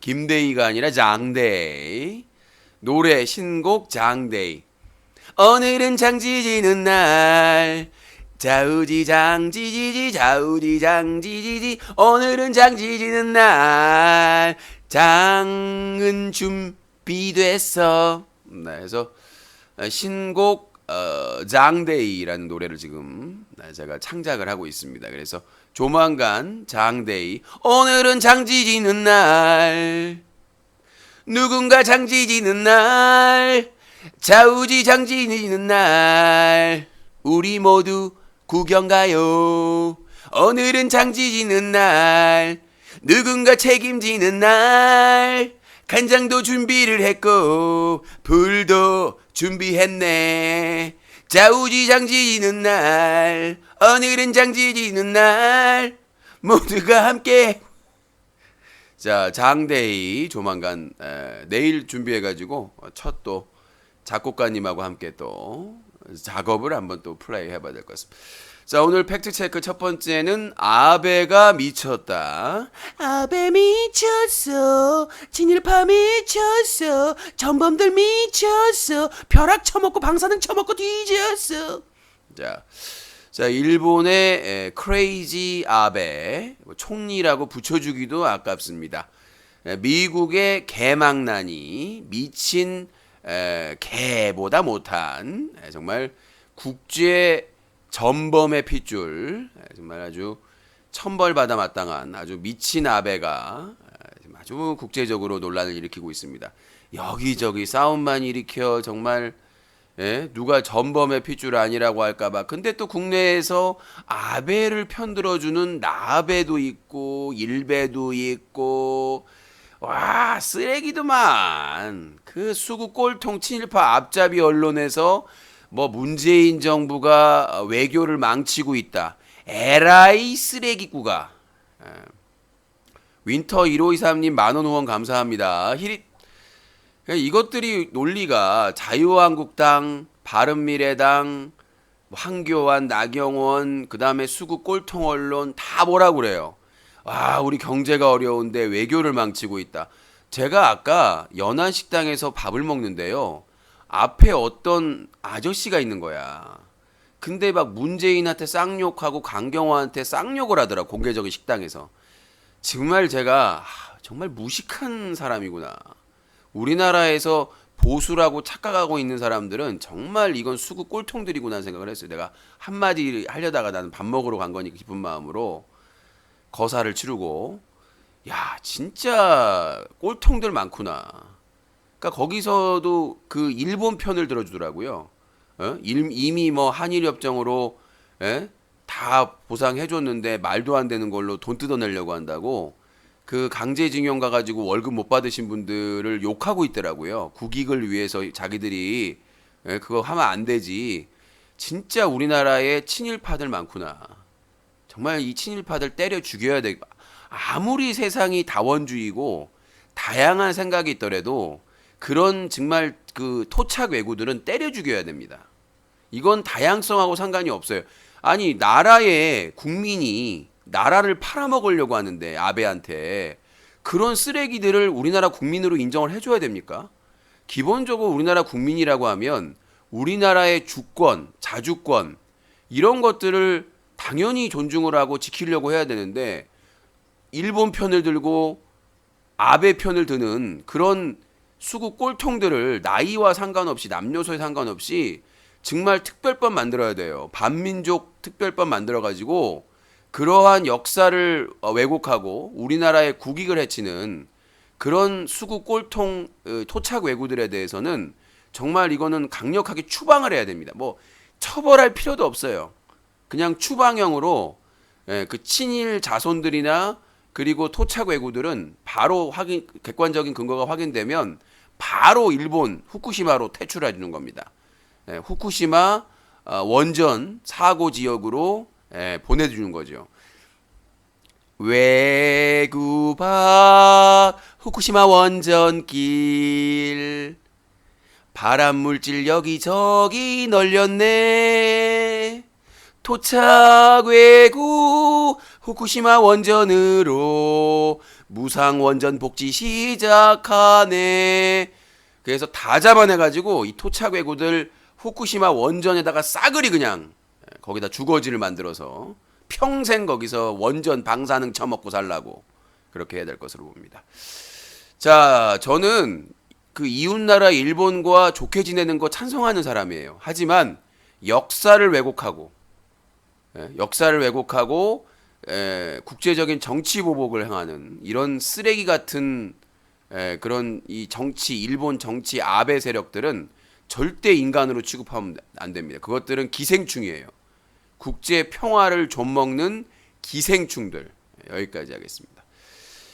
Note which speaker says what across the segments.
Speaker 1: 김대희가 아니라 장대희. 노래 신곡 장대희. 오늘은 장지지는 날 자우지장지지지 자우지장지지지 오늘은 장지지는 날 장은 준비됐어. 네, 그래서 신곡 장데이라는 노래를 지금 제가 창작을 하고 있습니다. 그래서 조만간 장데이 오늘은 장지지는 날 누군가 장지지는 날 자우지 장지지는 날 우리 모두 구경 가요. 오늘은 장지지는 날 누군가 책임지는 날 간장도 준비를 했고 불도 준비했네. 자우지 장지지는 날 오늘은 장지지는 날 모두가 함께. 자, 장데이 조만간 내일 준비해가지고 첫 또 작곡가님하고 함께 또 작업을 한번 또 플레이 해봐야 될 것 같습니다. 자, 오늘 팩트체크 첫 번째는 아베가 미쳤다. 아베 미쳤어. 친일파 미쳤어. 전범들 미쳤어. 벼락 쳐먹고 방사능 쳐먹고 뒤졌어. 자, 일본의 크레이지 아베 총리라고 붙여주기도 아깝습니다. 미국의 개망나니 미친 개보다 못한 정말 국제 전범의 핏줄, 정말 아주 천벌받아 마땅한 아주 미친 아베가 아주 국제적으로 논란을 일으키고 있습니다. 여기저기 싸움만 일으켜 정말 누가 전범의 핏줄 아니라고 할까봐. 근데 또 국내에서 아베를 편들어주는 나베도 있고 일베도 있고 와 쓰레기도만. 그 수구 꼴통 친일파 앞잡이 언론에서 뭐 문재인 정부가 외교를 망치고 있다. 에라이 쓰레기꾸가. 윈터 1523님 만원 후원 감사합니다. 이것들이 논리가 자유한국당, 바른미래당, 황교안, 나경원, 그 다음에 수구 꼴통 언론 다 뭐라고 그래요. 와, 우리 경제가 어려운데 외교를 망치고 있다. 제가 아까 연안식당에서 밥을 먹는데요. 앞에 어떤 아저씨가 있는 거야. 근데 막 문재인한테 쌍욕하고 강경화한테 쌍욕을 하더라. 공개적인 식당에서. 정말 제가 정말 무식한 사람이구나. 우리나라에서 보수라고 착각하고 있는 사람들은 정말 이건 수구 꼴통들이구나 생각을 했어요. 내가 한마디 하려다가 나는 밥 먹으러 간 거니까 기쁜 마음으로 거사를 치르고 야 진짜 꼴통들 많구나. 그러니까 거기서도 그 일본 편을 들어주더라고요. 이미 뭐 한일협정으로 다 보상해줬는데 말도 안 되는 걸로 돈 뜯어내려고 한다고 그 강제징용 가가지고 월급 못 받으신 분들을 욕하고 있더라고요. 국익을 위해서 자기들이 그거 하면 안 되지. 진짜 우리나라에 친일파들 많구나. 정말 이 친일파들 때려 죽여야 돼. 아무리 세상이 다원주의고 다양한 생각이 있더라도 그런 정말 그 토착 왜구들은 때려 죽여야 됩니다. 이건 다양성하고 상관이 없어요. 아니 나라의 국민이 나라를 팔아먹으려고 하는데 아베한테 그런 쓰레기들을 우리나라 국민으로 인정을 해줘야 됩니까? 기본적으로 우리나라 국민이라고 하면 우리나라의 주권, 자주권 이런 것들을 당연히 존중을 하고 지키려고 해야 되는데 일본 편을 들고 아베 편을 드는 그런 수구 꼴통들을 나이와 상관없이 남녀소에 상관없이 정말 특별법 만들어야 돼요. 반민족 특별법 만들어가지고 그러한 역사를 왜곡하고 우리나라의 국익을 해치는 그런 수구 꼴통 토착 왜구들에 대해서는 정말 이거는 강력하게 추방을 해야 됩니다. 뭐 처벌할 필요도 없어요. 그냥 추방형으로 그 친일 자손들이나 그리고 토착 왜구들은 바로 객관적인 근거가 확인되면 바로 일본 후쿠시마로 퇴출해 주는 겁니다. 후쿠시마 원전 사고 지역으로 보내주는 거죠. 외구박 후쿠시마 원전길 발암물질 여기저기 널렸네. 토착 외구 후쿠시마 원전으로 무상 원전 복지 시작하네. 그래서 다 잡아내가지고 이 토착 외구들 후쿠시마 원전에다가 싸그리 그냥 거기다 주거지를 만들어서 평생 거기서 원전 방사능 처먹고 살라고 그렇게 해야 될 것으로 봅니다. 자, 저는 그 이웃나라 일본과 좋게 지내는 거 찬성하는 사람이에요. 하지만 역사를 왜곡하고 국제적인 정치 보복을 행하는 이런 쓰레기 같은 그런 이 정치 일본 정치 아베 세력들은 절대 인간으로 취급하면 안 됩니다. 그것들은 기생충이에요. 국제 평화를 좀먹는 기생충들. 여기까지 하겠습니다.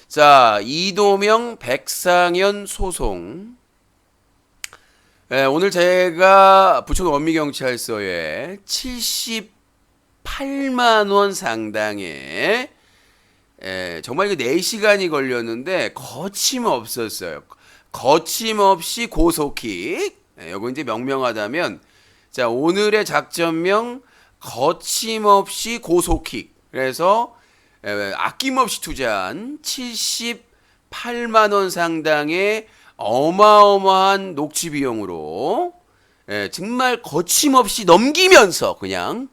Speaker 1: 자, 이도명 백상현 소송. 오늘 제가 부천 원미경찰서에 78만 원 상당의 정말 이거 4시간이 걸렸는데 거침없었어요. 거침없이 고소킥. 요거 이제 명명하다면 자, 오늘의 작전명 거침없이 고소킥. 그래서 아낌없이 투자한 78만 원 상당의 어마어마한 녹취 비용으로 정말 거침없이 넘기면서 그냥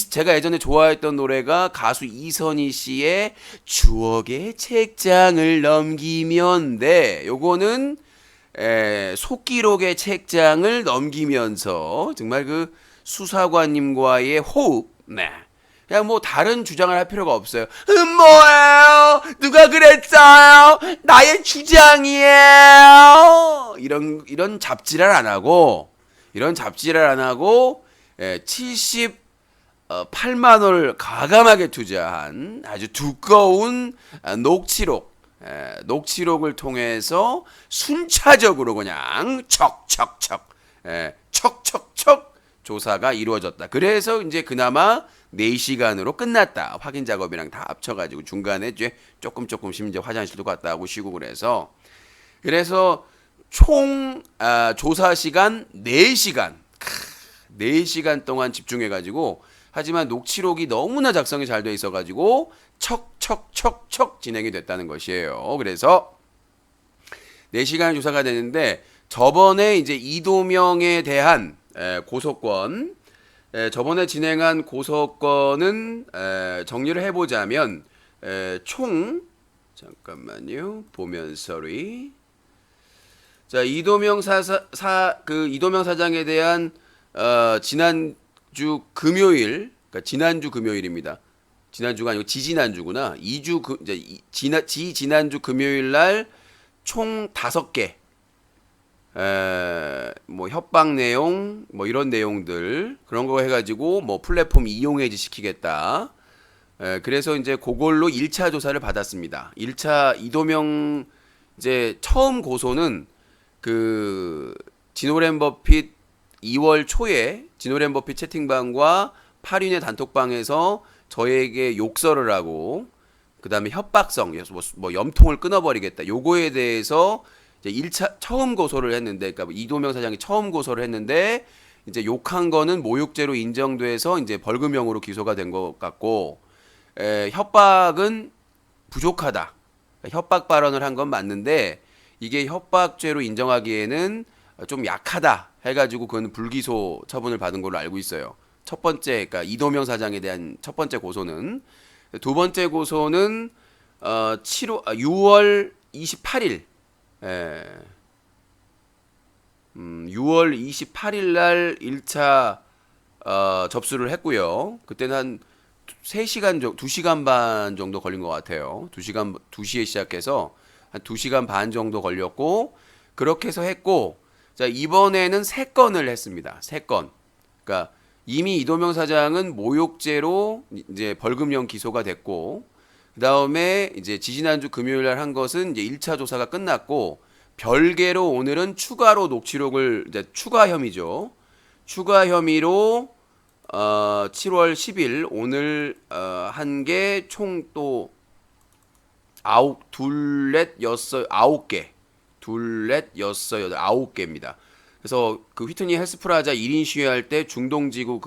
Speaker 1: 제가 예전에 좋아했던 노래가 가수 이선희 씨의 추억의 책장을 넘기면인데 요거는 속기록의 책장을 넘기면서 정말 그 수사관님과의 호흡, 그냥 뭐 다른 주장을 할 필요가 없어요. 뭐예요? 누가 그랬어요? 나의 주장이에요. 이런 잡지를 안 하고 78만 원을 과감하게 투자한 아주 두꺼운 녹취록을 통해서 순차적으로 그냥 척척척 조사가 이루어졌다. 그래서 이제 그나마 4시간으로 끝났다. 확인 작업이랑 다 합쳐가지고 중간에 이제 조금 심지어 화장실도 갔다 오고 쉬고 그래서 총 조사 시간 4시간. 4시간 동안 집중해가지고 하지만 녹취록이 너무나 작성이 잘 돼 있어가지고 척척척척 진행이 됐다는 것이에요. 그래서 4시간 조사가 되는데 저번에 이제 이도명에 대한 고소권 저번에 진행한 고소권은 정리를 해보자면 총 잠깐만요 보면서리 자 이도명 이도명 사장에 대한 지난주 금요일 그러니까 지난주 금요일입니다. 지난주가 아니고 지지난주구나. 지난주 금요일 날 총 5개 뭐 협박 내용 뭐 이런 내용들 그런 거 해가지고 뭐 플랫폼 이용해지 시키겠다. 그래서 이제 그걸로 1차 조사를 받았습니다. 1차 이도명 이제 처음 고소는 그 진오랜 버핏 2월 초에 진오랜 버핏 채팅방과 8인의 단톡방에서 저에게 욕설을 하고 그 다음에 협박성 뭐 염통을 끊어버리겠다. 요거에 대해서 이제 1차 처음 고소를 했는데, 그러니까 이도명 사장이 처음 고소를 했는데 이제 욕한 거는 모욕죄로 인정돼서 이제 벌금형으로 기소가 된 것 같고, 협박은 부족하다. 협박 발언을 한 건 맞는데 이게 협박죄로 인정하기에는 좀 약하다 해가지고 그건 불기소 처분을 받은 걸로 알고 있어요. 첫 번째, 그러니까 이도명 사장에 대한 첫 번째 고소는. 두 번째 고소는 6월 28일 6월 28일 날 1차 접수를 했고요. 그때는 한 3시간 정도, 2시간 반 정도 걸린 것 같아요. 2시에 시작해서 한 2시간 반 정도 걸렸고, 그렇게 해서 했고, 자, 이번에는 3건을 했습니다. 3건. 그러니까 이미 이도명 사장은 모욕죄로 이제 벌금형 기소가 됐고, 그 다음에 이제 지지난주 금요일 날 한 것은 이제 1차 조사가 끝났고, 별개로 오늘은 추가로 녹취록을 이제 추가 혐의죠. 추가 혐의로 7월 10일 오늘 한 개 총 또 9개입니다. 그래서 그 휘트니 헬스프라자 1인 시위할 때 중동지구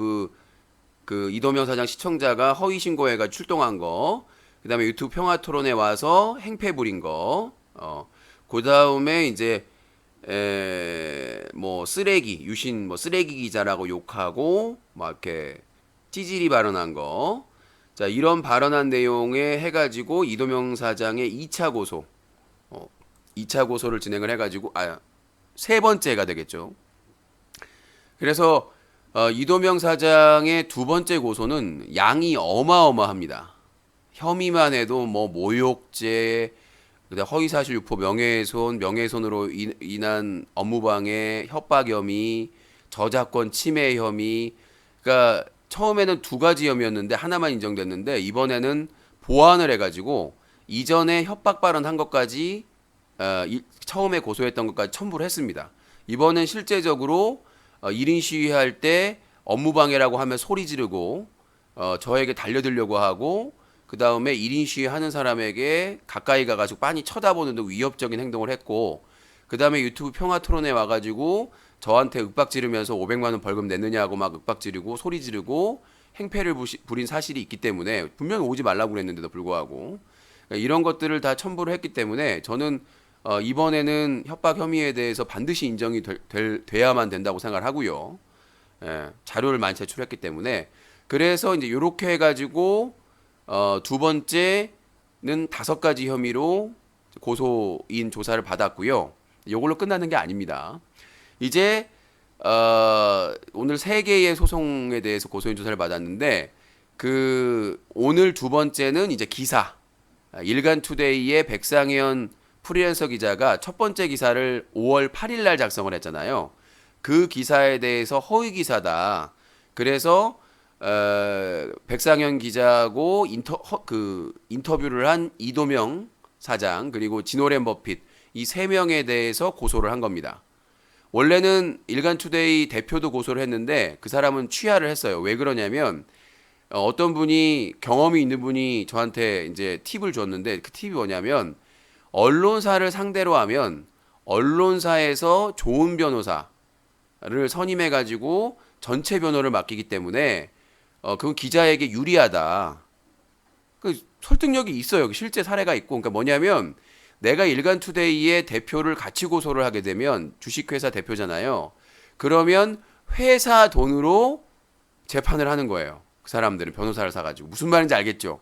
Speaker 1: 그 이도명 사장 시청자가 허위 신고해가 출동한 거, 그다음에 유튜브 평화토론에 와서 행패 부린 거, 그 다음에 이제 뭐 쓰레기 유신 뭐 쓰레기 기자라고 욕하고 막 이렇게 찌질이 발언한 거. 자, 이런 발언한 내용에 해가지고 이도명 사장의 2차 고소, 2차 고소를 진행을 해가지고 세 번째가 되겠죠. 그래서 이도명 사장의 두 번째 고소는 양이 어마어마합니다. 혐의만 해도 뭐 모욕죄, 그다음 허위사실 유포, 명예훼손, 명예훼손으로 인한 업무방해, 협박 혐의, 저작권 침해 혐의. 그러니까 처음에는 두 가지 혐의였는데 하나만 인정됐는데 이번에는 보완을 해가지고 이전에 협박 발언한 것까지 처음에 고소했던 것까지 첨부를 했습니다. 이번엔 실제적으로 1인 시위할 때 업무방해라고 하면 소리 지르고 저에게 달려들려고 하고 그 다음에 1인 시위하는 사람에게 가까이 가가지고 빤히 쳐다보는 등 위협적인 행동을 했고 그 다음에 유튜브 평화토론에 와가지고 저한테 윽박 지르면서 500만 원 벌금 냈느냐고 막 윽박 지르고 소리 지르고 행패를 부린 사실이 있기 때문에 분명히 오지 말라고 그랬는데도 불구하고 그러니까 이런 것들을 다 첨부를 했기 때문에 저는 이번에는 협박 혐의에 대해서 반드시 인정이 돼야만 된다고 생각을 하고요. 자료를 많이 제출했기 때문에 그래서 이제 이렇게 해가지고 두 번째는 5가지 혐의로 고소인 조사를 받았고요. 이걸로 끝나는 게 아닙니다. 이제 오늘 3개의 소송에 대해서 고소인 조사를 받았는데 오늘 두 번째는 이제 기사 일간투데이의 백상현 프리랜서 기자가 첫 번째 기사를 5월 8일 날 작성을 했잖아요. 그 기사에 대해서 허위 기사다. 그래서 백상현 기자하고 인터뷰를 한 이도명 사장 그리고 진오랜 버핏 이 3명에 대해서 고소를 한 겁니다. 원래는 일간투데이 대표도 고소를 했는데 그 사람은 취하를 했어요. 왜 그러냐면 어떤 분이 경험이 있는 분이 저한테 이제 팁을 줬는데 그 팁이 뭐냐면 언론사를 상대로 하면 언론사에서 좋은 변호사를 선임해 가지고 전체 변호를 맡기기 때문에 그건 기자에게 유리하다. 그 설득력이 있어요. 실제 사례가 있고. 그러니까 뭐냐면 내가 일간투데이의 대표를 같이 고소를 하게 되면 주식회사 대표잖아요. 그러면 회사 돈으로 재판을 하는 거예요. 그 사람들은 변호사를 사가지고. 무슨 말인지 알겠죠?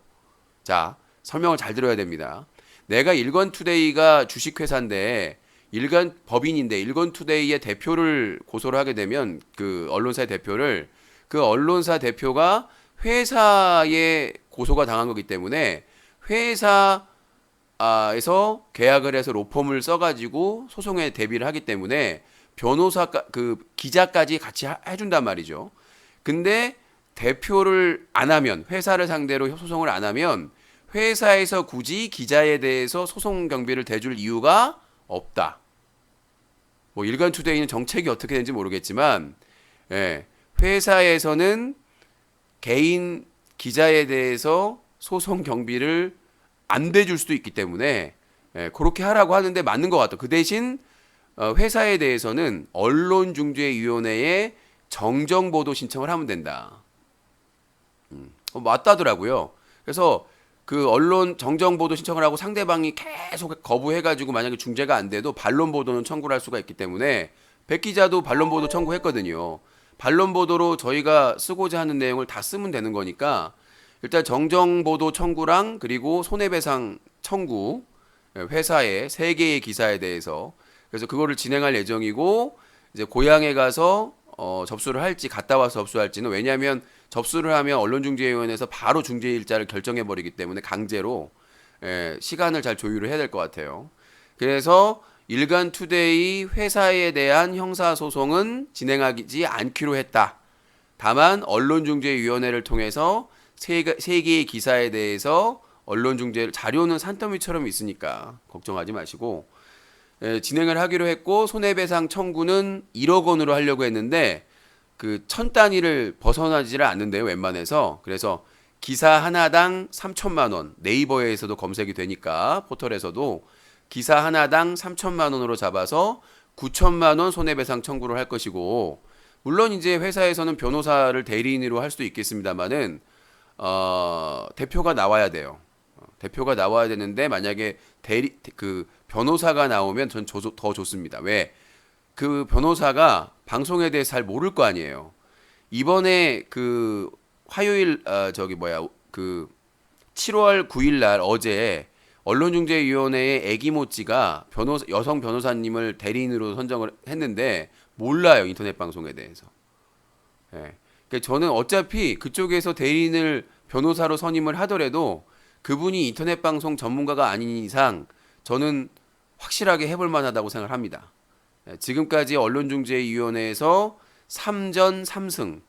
Speaker 1: 자, 설명을 잘 들어야 됩니다. 내가 일간투데이가 주식회사인데 법인인데 일간투데이의 대표를 고소를 하게 되면 그 언론사의 대표를 그 언론사 대표가 회사에 고소가 당한 거기 때문에 회사에서 계약을 해서 로펌을 써가지고 소송에 대비를 하기 때문에 기자까지 같이 해준단 말이죠. 근데 대표를 안 하면 회사를 상대로 소송을 안 하면 회사에서 굳이 기자에 대해서 소송 경비를 대줄 이유가 없다. 뭐 일간투데이는 정책이 어떻게 되는지 모르겠지만 회사에서는 개인 기자에 대해서 소송 경비를 안 대줄 수도 있기 때문에 그렇게 하라고 하는데 맞는 것 같아요. 그 대신 회사에 대해서는 언론중재위원회에 정정보도 신청을 하면 된다. 맞다더라고요. 그래서 그 언론 정정보도 신청을 하고 상대방이 계속 거부해가지고 만약에 중재가 안 돼도 반론보도는 청구를 할 수가 있기 때문에 백 기자도 반론보도 청구했거든요. 반론보도로 저희가 쓰고자 하는 내용을 다 쓰면 되는 거니까 일단 정정보도 청구랑 그리고 손해배상 청구 회사의 3개의 기사에 대해서 그래서 그거를 진행할 예정이고 이제 고향에 가서 접수를 할지 갔다 와서 접수할지는 왜냐하면 접수를 하면 언론중재위원회에서 바로 중재일자를 결정해버리기 때문에 강제로 시간을 잘 조율을 해야 될 것 같아요. 그래서 일간투데이 회사에 대한 형사소송은 진행하지 않기로 했다. 다만 언론중재위원회를 통해서 3개의 기사에 대해서 언론중재 자료는 산더미처럼 있으니까 걱정하지 마시고 진행을 하기로 했고 손해배상 청구는 1억 원으로 하려고 했는데 그 1000단위를 벗어나지를 않는데요, 웬만해서. 그래서 기사 하나당 3천만 원, 네이버에서도 검색이 되니까 포털에서도 기사 하나당 3천만 원으로 잡아서 9천만 원 손해배상 청구를 할 것이고 물론 이제 회사에서는 변호사를 대리인으로 할 수도 있겠습니다만은 대표가 나와야 돼요. 대표가 나와야 되는데 만약에 변호사가 나오면 전 더 좋습니다. 왜? 그 변호사가 방송에 대해 잘 모를 거 아니에요. 이번에 그 화요일 그 7월 9일 날 어제 언론중재위원회의 애기모찌가 여성 변호사님을 대리인으로 선정을 했는데 몰라요, 인터넷 방송에 대해서. 예. 그러니까 저는 어차피 그쪽에서 대리인을 변호사로 선임을 하더라도 그분이 인터넷 방송 전문가가 아닌 이상 저는 확실하게 해볼 만하다고 생각을 합니다. 예. 지금까지 언론중재위원회에서 3전 3승.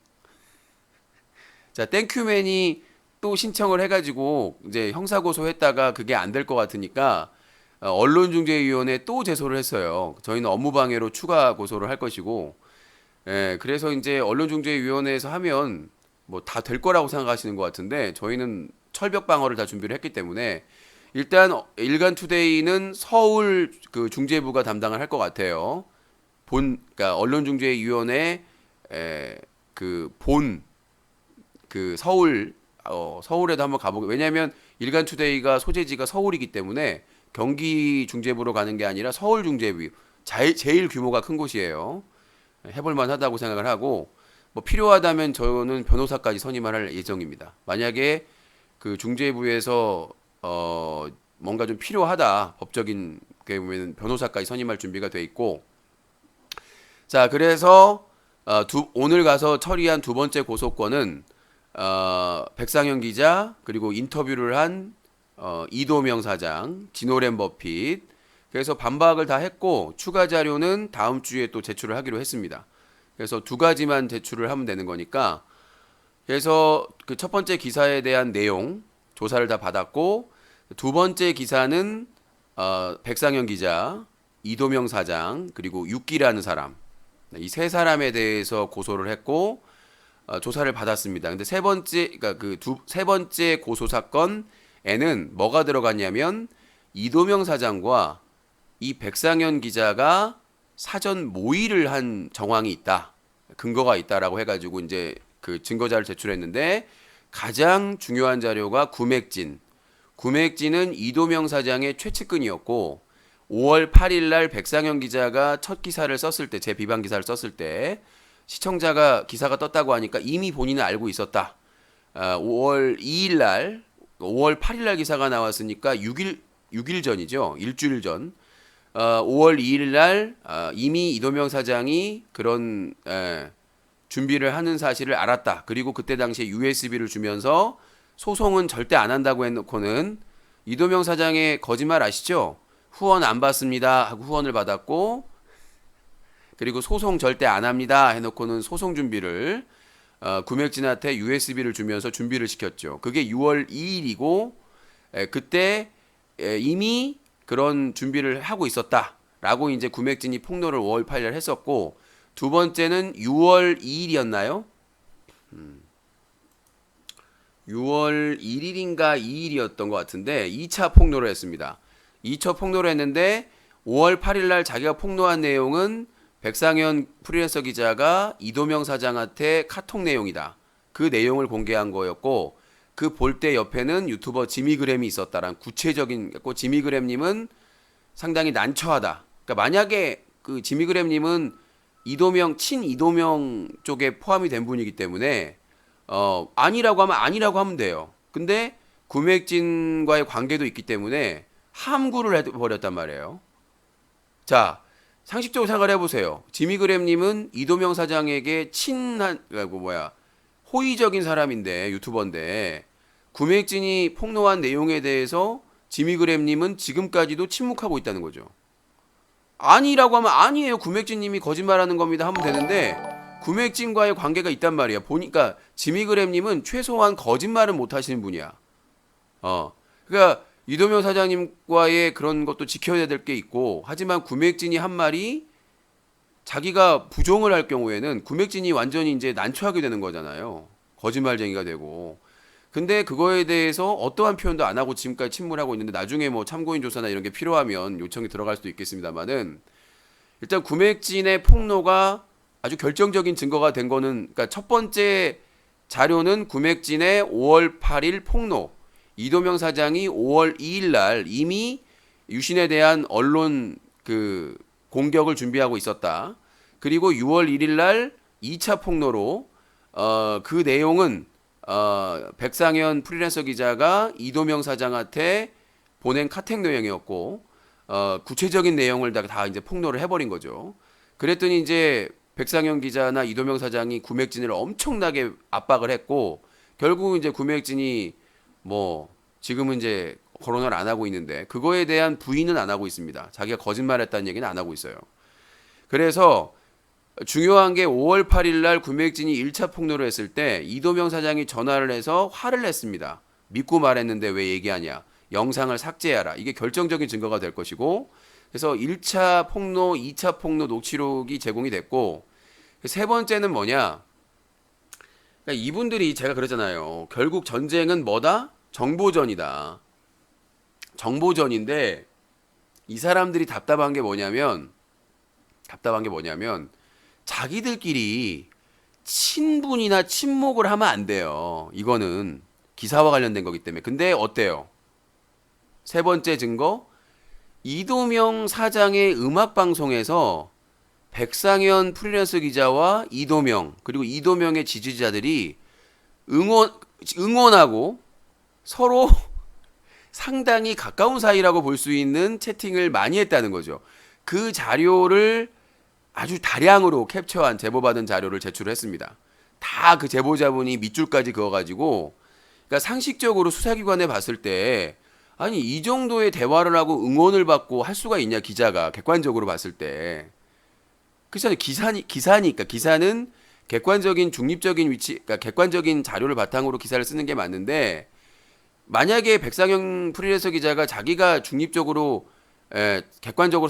Speaker 1: 자, 땡큐맨이 또 신청을 해가지고 이제 형사고소했다가 그게 안 될 것 같으니까 언론중재위원회에 또 제소를 했어요. 저희는 업무방해로 추가 고소를 할 것이고, 예, 그래서 이제 언론중재위원회에서 하면 뭐 다 될 거라고 생각하시는 것 같은데 저희는 철벽 방어를 다 준비를 했기 때문에 일단 일간투데이는 서울 그 중재부가 담당을 할 것 같아요. 그러니까 언론중재위원회 그 서울에도 한번 가보고, 왜냐하면 일간투데이가 소재지가 서울이기 때문에 경기 중재부로 가는 게 아니라 서울 중재부 제일 규모가 큰 곳이에요. 해볼 만하다고 생각을 하고, 뭐 필요하다면 저는 변호사까지 선임을 할 예정입니다. 만약에 그 중재부에서 뭔가 좀 필요하다, 법적인 게 보면 변호사까지 선임할 준비가 돼 있고, 자, 그래서 오늘 가서 처리한 두 번째 고소권은 백상현 기자, 그리고 인터뷰를 한 이도명 사장, 지노랜 버핏. 그래서 반박을 다 했고 추가 자료는 다음 주에 또 제출을 하기로 했습니다. 그래서 두 가지만 제출을 하면 되는 거니까, 그래서 그 첫 번째 기사에 대한 내용 조사를 다 받았고, 두 번째 기사는 백상현 기자, 이도명 사장, 그리고 육기라는 사람, 이 세 사람에 대해서 고소를 했고 조사를 받았습니다. 근데 세 번째 고소 사건에는 뭐가 들어갔냐면 이도명 사장과 이 백상현 기자가 사전 모의를 한 정황이 있다, 근거가 있다라고 해가지고 이제 그 증거자를 제출했는데, 가장 중요한 자료가 구맥진은 이도명 사장의 최측근이었고 5월 8일 날 백상현 기자가 첫 기사를 썼을 때, 제 비방 기사를 썼을 때 시청자가 기사가 떴다고 하니까 이미 본인은 알고 있었다. 5월 2일 날, 5월 8일 날 기사가 나왔으니까 6일 전이죠. 일주일 전. 5월 2일 날 이미 이도명 사장이 그런 준비를 하는 사실을 알았다. 그리고 그때 당시에 USB를 주면서 소송은 절대 안 한다고 해놓고는, 이도명 사장의 거짓말 아시죠? 후원 안 받습니다 하고 후원을 받았고, 그리고 소송 절대 안 합니다 해놓고는 소송 준비를 구맥진한테 USB를 주면서 준비를 시켰죠. 그게 6월 2일이고 그때 이미 그런 준비를 하고 있었다라고 이제 구맥진이 폭로를 5월 8일 했었고, 두 번째는 6월 2일이었나요? 6월 1일인가 2일이었던 것 같은데 2차 폭로를 했습니다. 2차 폭로를 했는데 5월 8일 날 자기가 폭로한 내용은 백상현 프리랜서 기자가 이도명 사장한테 카톡 내용이다. 그 내용을 공개한 거였고, 그 볼 때 옆에는 유튜버 지미그램이 있었다라는 구체적인, 지미그램님은 상당히 난처하다. 그러니까 만약에 그 지미그램님은 친 이도명 쪽에 포함이 된 분이기 때문에 아니라고 하면 돼요. 근데 구맥진과의 관계도 있기 때문에 함구를 해버렸단 말이에요. 자, 상식적으로 생각을 해보세요. 지미그램님은 이도명 사장에게 호의적인 사람인데, 유튜버인데, 구맥진이 폭로한 내용에 대해서 지미그램님은 지금까지도 침묵하고 있다는 거죠. 아니라고 하면 아니에요, 구맥진님이 거짓말하는 겁니다 하면 되는데, 구맥진과의 관계가 있단 말이야. 보니까 지미그램님은 최소한 거짓말은 못 하시는 분이야. 그러니까 이도명 사장님과의 그런 것도 지켜야 될 게 있고, 하지만 구맥진이 한 말이 자기가 부정을 할 경우에는 구맥진이 완전히 이제 난처하게 되는 거잖아요. 거짓말쟁이가 되고. 근데 그거에 대해서 어떠한 표현도 안 하고 지금까지 침묵하고 있는데, 나중에 뭐 참고인 조사나 이런 게 필요하면 요청이 들어갈 수도 있겠습니다만은, 일단 구맥진의 폭로가 아주 결정적인 증거가 된 거는, 그러니까 첫 번째 자료는 구맥진의 5월 8일 폭로. 이도명 사장이 5월 2일 날 이미 유신에 대한 언론 그 공격을 준비하고 있었다. 그리고 6월 1일 날 2차 폭로로 그 내용은 백상현 프리랜서 기자가 이도명 사장한테 보낸 카톡 내용이었고 구체적인 내용을 다 이제 폭로를 해버린 거죠. 그랬더니 이제 백상현 기자나 이도명 사장이 구맥진을 엄청나게 압박을 했고 결국 이제 구맥진이 뭐 지금은 이제 거론을 안 하고 있는데 그거에 대한 부인은 안 하고 있습니다. 자기가 거짓말했다는 얘기는 안 하고 있어요. 그래서 중요한 게 5월 8일 날 구맥진이 1차 폭로를 했을 때 이도명 사장이 전화를 해서 화를 냈습니다. 믿고 말했는데 왜 얘기하냐. 영상을 삭제하라. 이게 결정적인 증거가 될 것이고 그래서 1차 폭로, 2차 폭로 녹취록이 제공이 됐고 세 번째는 뭐냐. 그러니까 이분들이 제가 그러잖아요. 결국 전쟁은 뭐다? 정보전이다. 정보전인데 이 사람들이 답답한 게 뭐냐면 자기들끼리 친분이나 친목을 하면 안 돼요. 이거는 기사와 관련된 거기 때문에. 근데 어때요? 세 번째 증거, 이도명 사장의 음악방송에서 백상현 프리랜서 기자와 이도명 그리고 이도명의 지지자들이 응원하고 서로 상당히 가까운 사이라고 볼 수 있는 채팅을 많이 했다는 거죠. 그 자료를 아주 다량으로 캡처한 제보받은 자료를 제출했습니다. 다 그 제보자분이 밑줄까지 그어가지고 그러니까 상식적으로 수사기관에 봤을 때 아니 이 정도의 대화를 하고 응원을 받고 할 수가 있냐 기자가 객관적으로 봤을 때 그렇잖아요. 기사니까 기사는 객관적인 중립적인 위치 그러니까 객관적인 자료를 바탕으로 기사를 쓰는 게 맞는데 만약에 백상현 프리랜서 기자가 자기가 중립적으로 객관적으로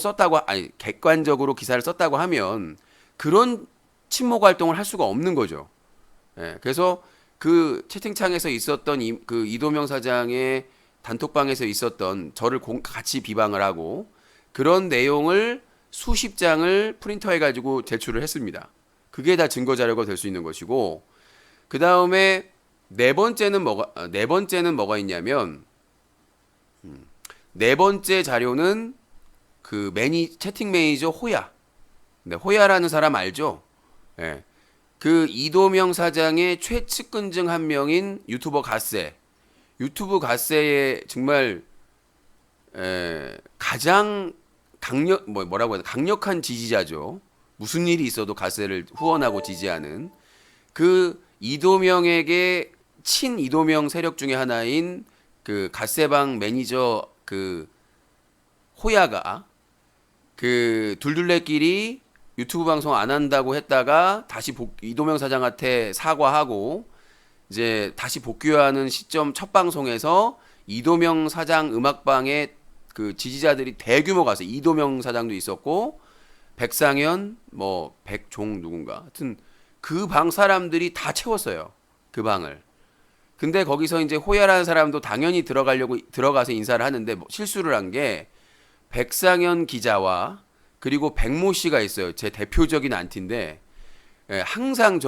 Speaker 1: 객관적으로 기사를 썼다고 하면 그런 친목 활동을 할 수가 없는 거죠. 그래서 그 채팅창에서 있었던 그 이도명 사장의 단톡방에서 있었던 저를 같이 비방을 하고 그런 내용을 수십 장을 프린터해 가지고 제출을 했습니다. 그게 다 증거 자료가 될 수 있는 것이고 그 다음에 네 번째는 뭐가 있냐면 네 번째 자료는 그 채팅 매니저 호야. 네, 호야라는 사람 알죠? 예. 그 이도명 사장의 최측근 중 한 명인 유튜버 갓세. 유튜브 갓세의 정말 가장 강력한 지지자죠. 무슨 일이 있어도 갓세를 후원하고 지지하는 그 이도명에게 친 이도명 세력 중에 하나인 그 갓세방 매니저 그 호야가 그 둘둘레끼리 유튜브 방송 안 한다고 했다가 다시 이도명 사장한테 사과하고 이제 다시 복귀하는 시점 첫 방송에서 이도명 사장 음악방에 그 지지자들이 대규모 가서 이도명 사장도 있었고 백상현 뭐 백종 누군가 하여튼 그 방 사람들이 다 채웠어요. 그 방을. 근데 거기서 이제 호야라는 사람도 당연히 들어가서 인사를 하는데 실수를 한 게 백상현 기자와 그리고 백모 씨가 있어요. 제 대표적인 안티인데 항상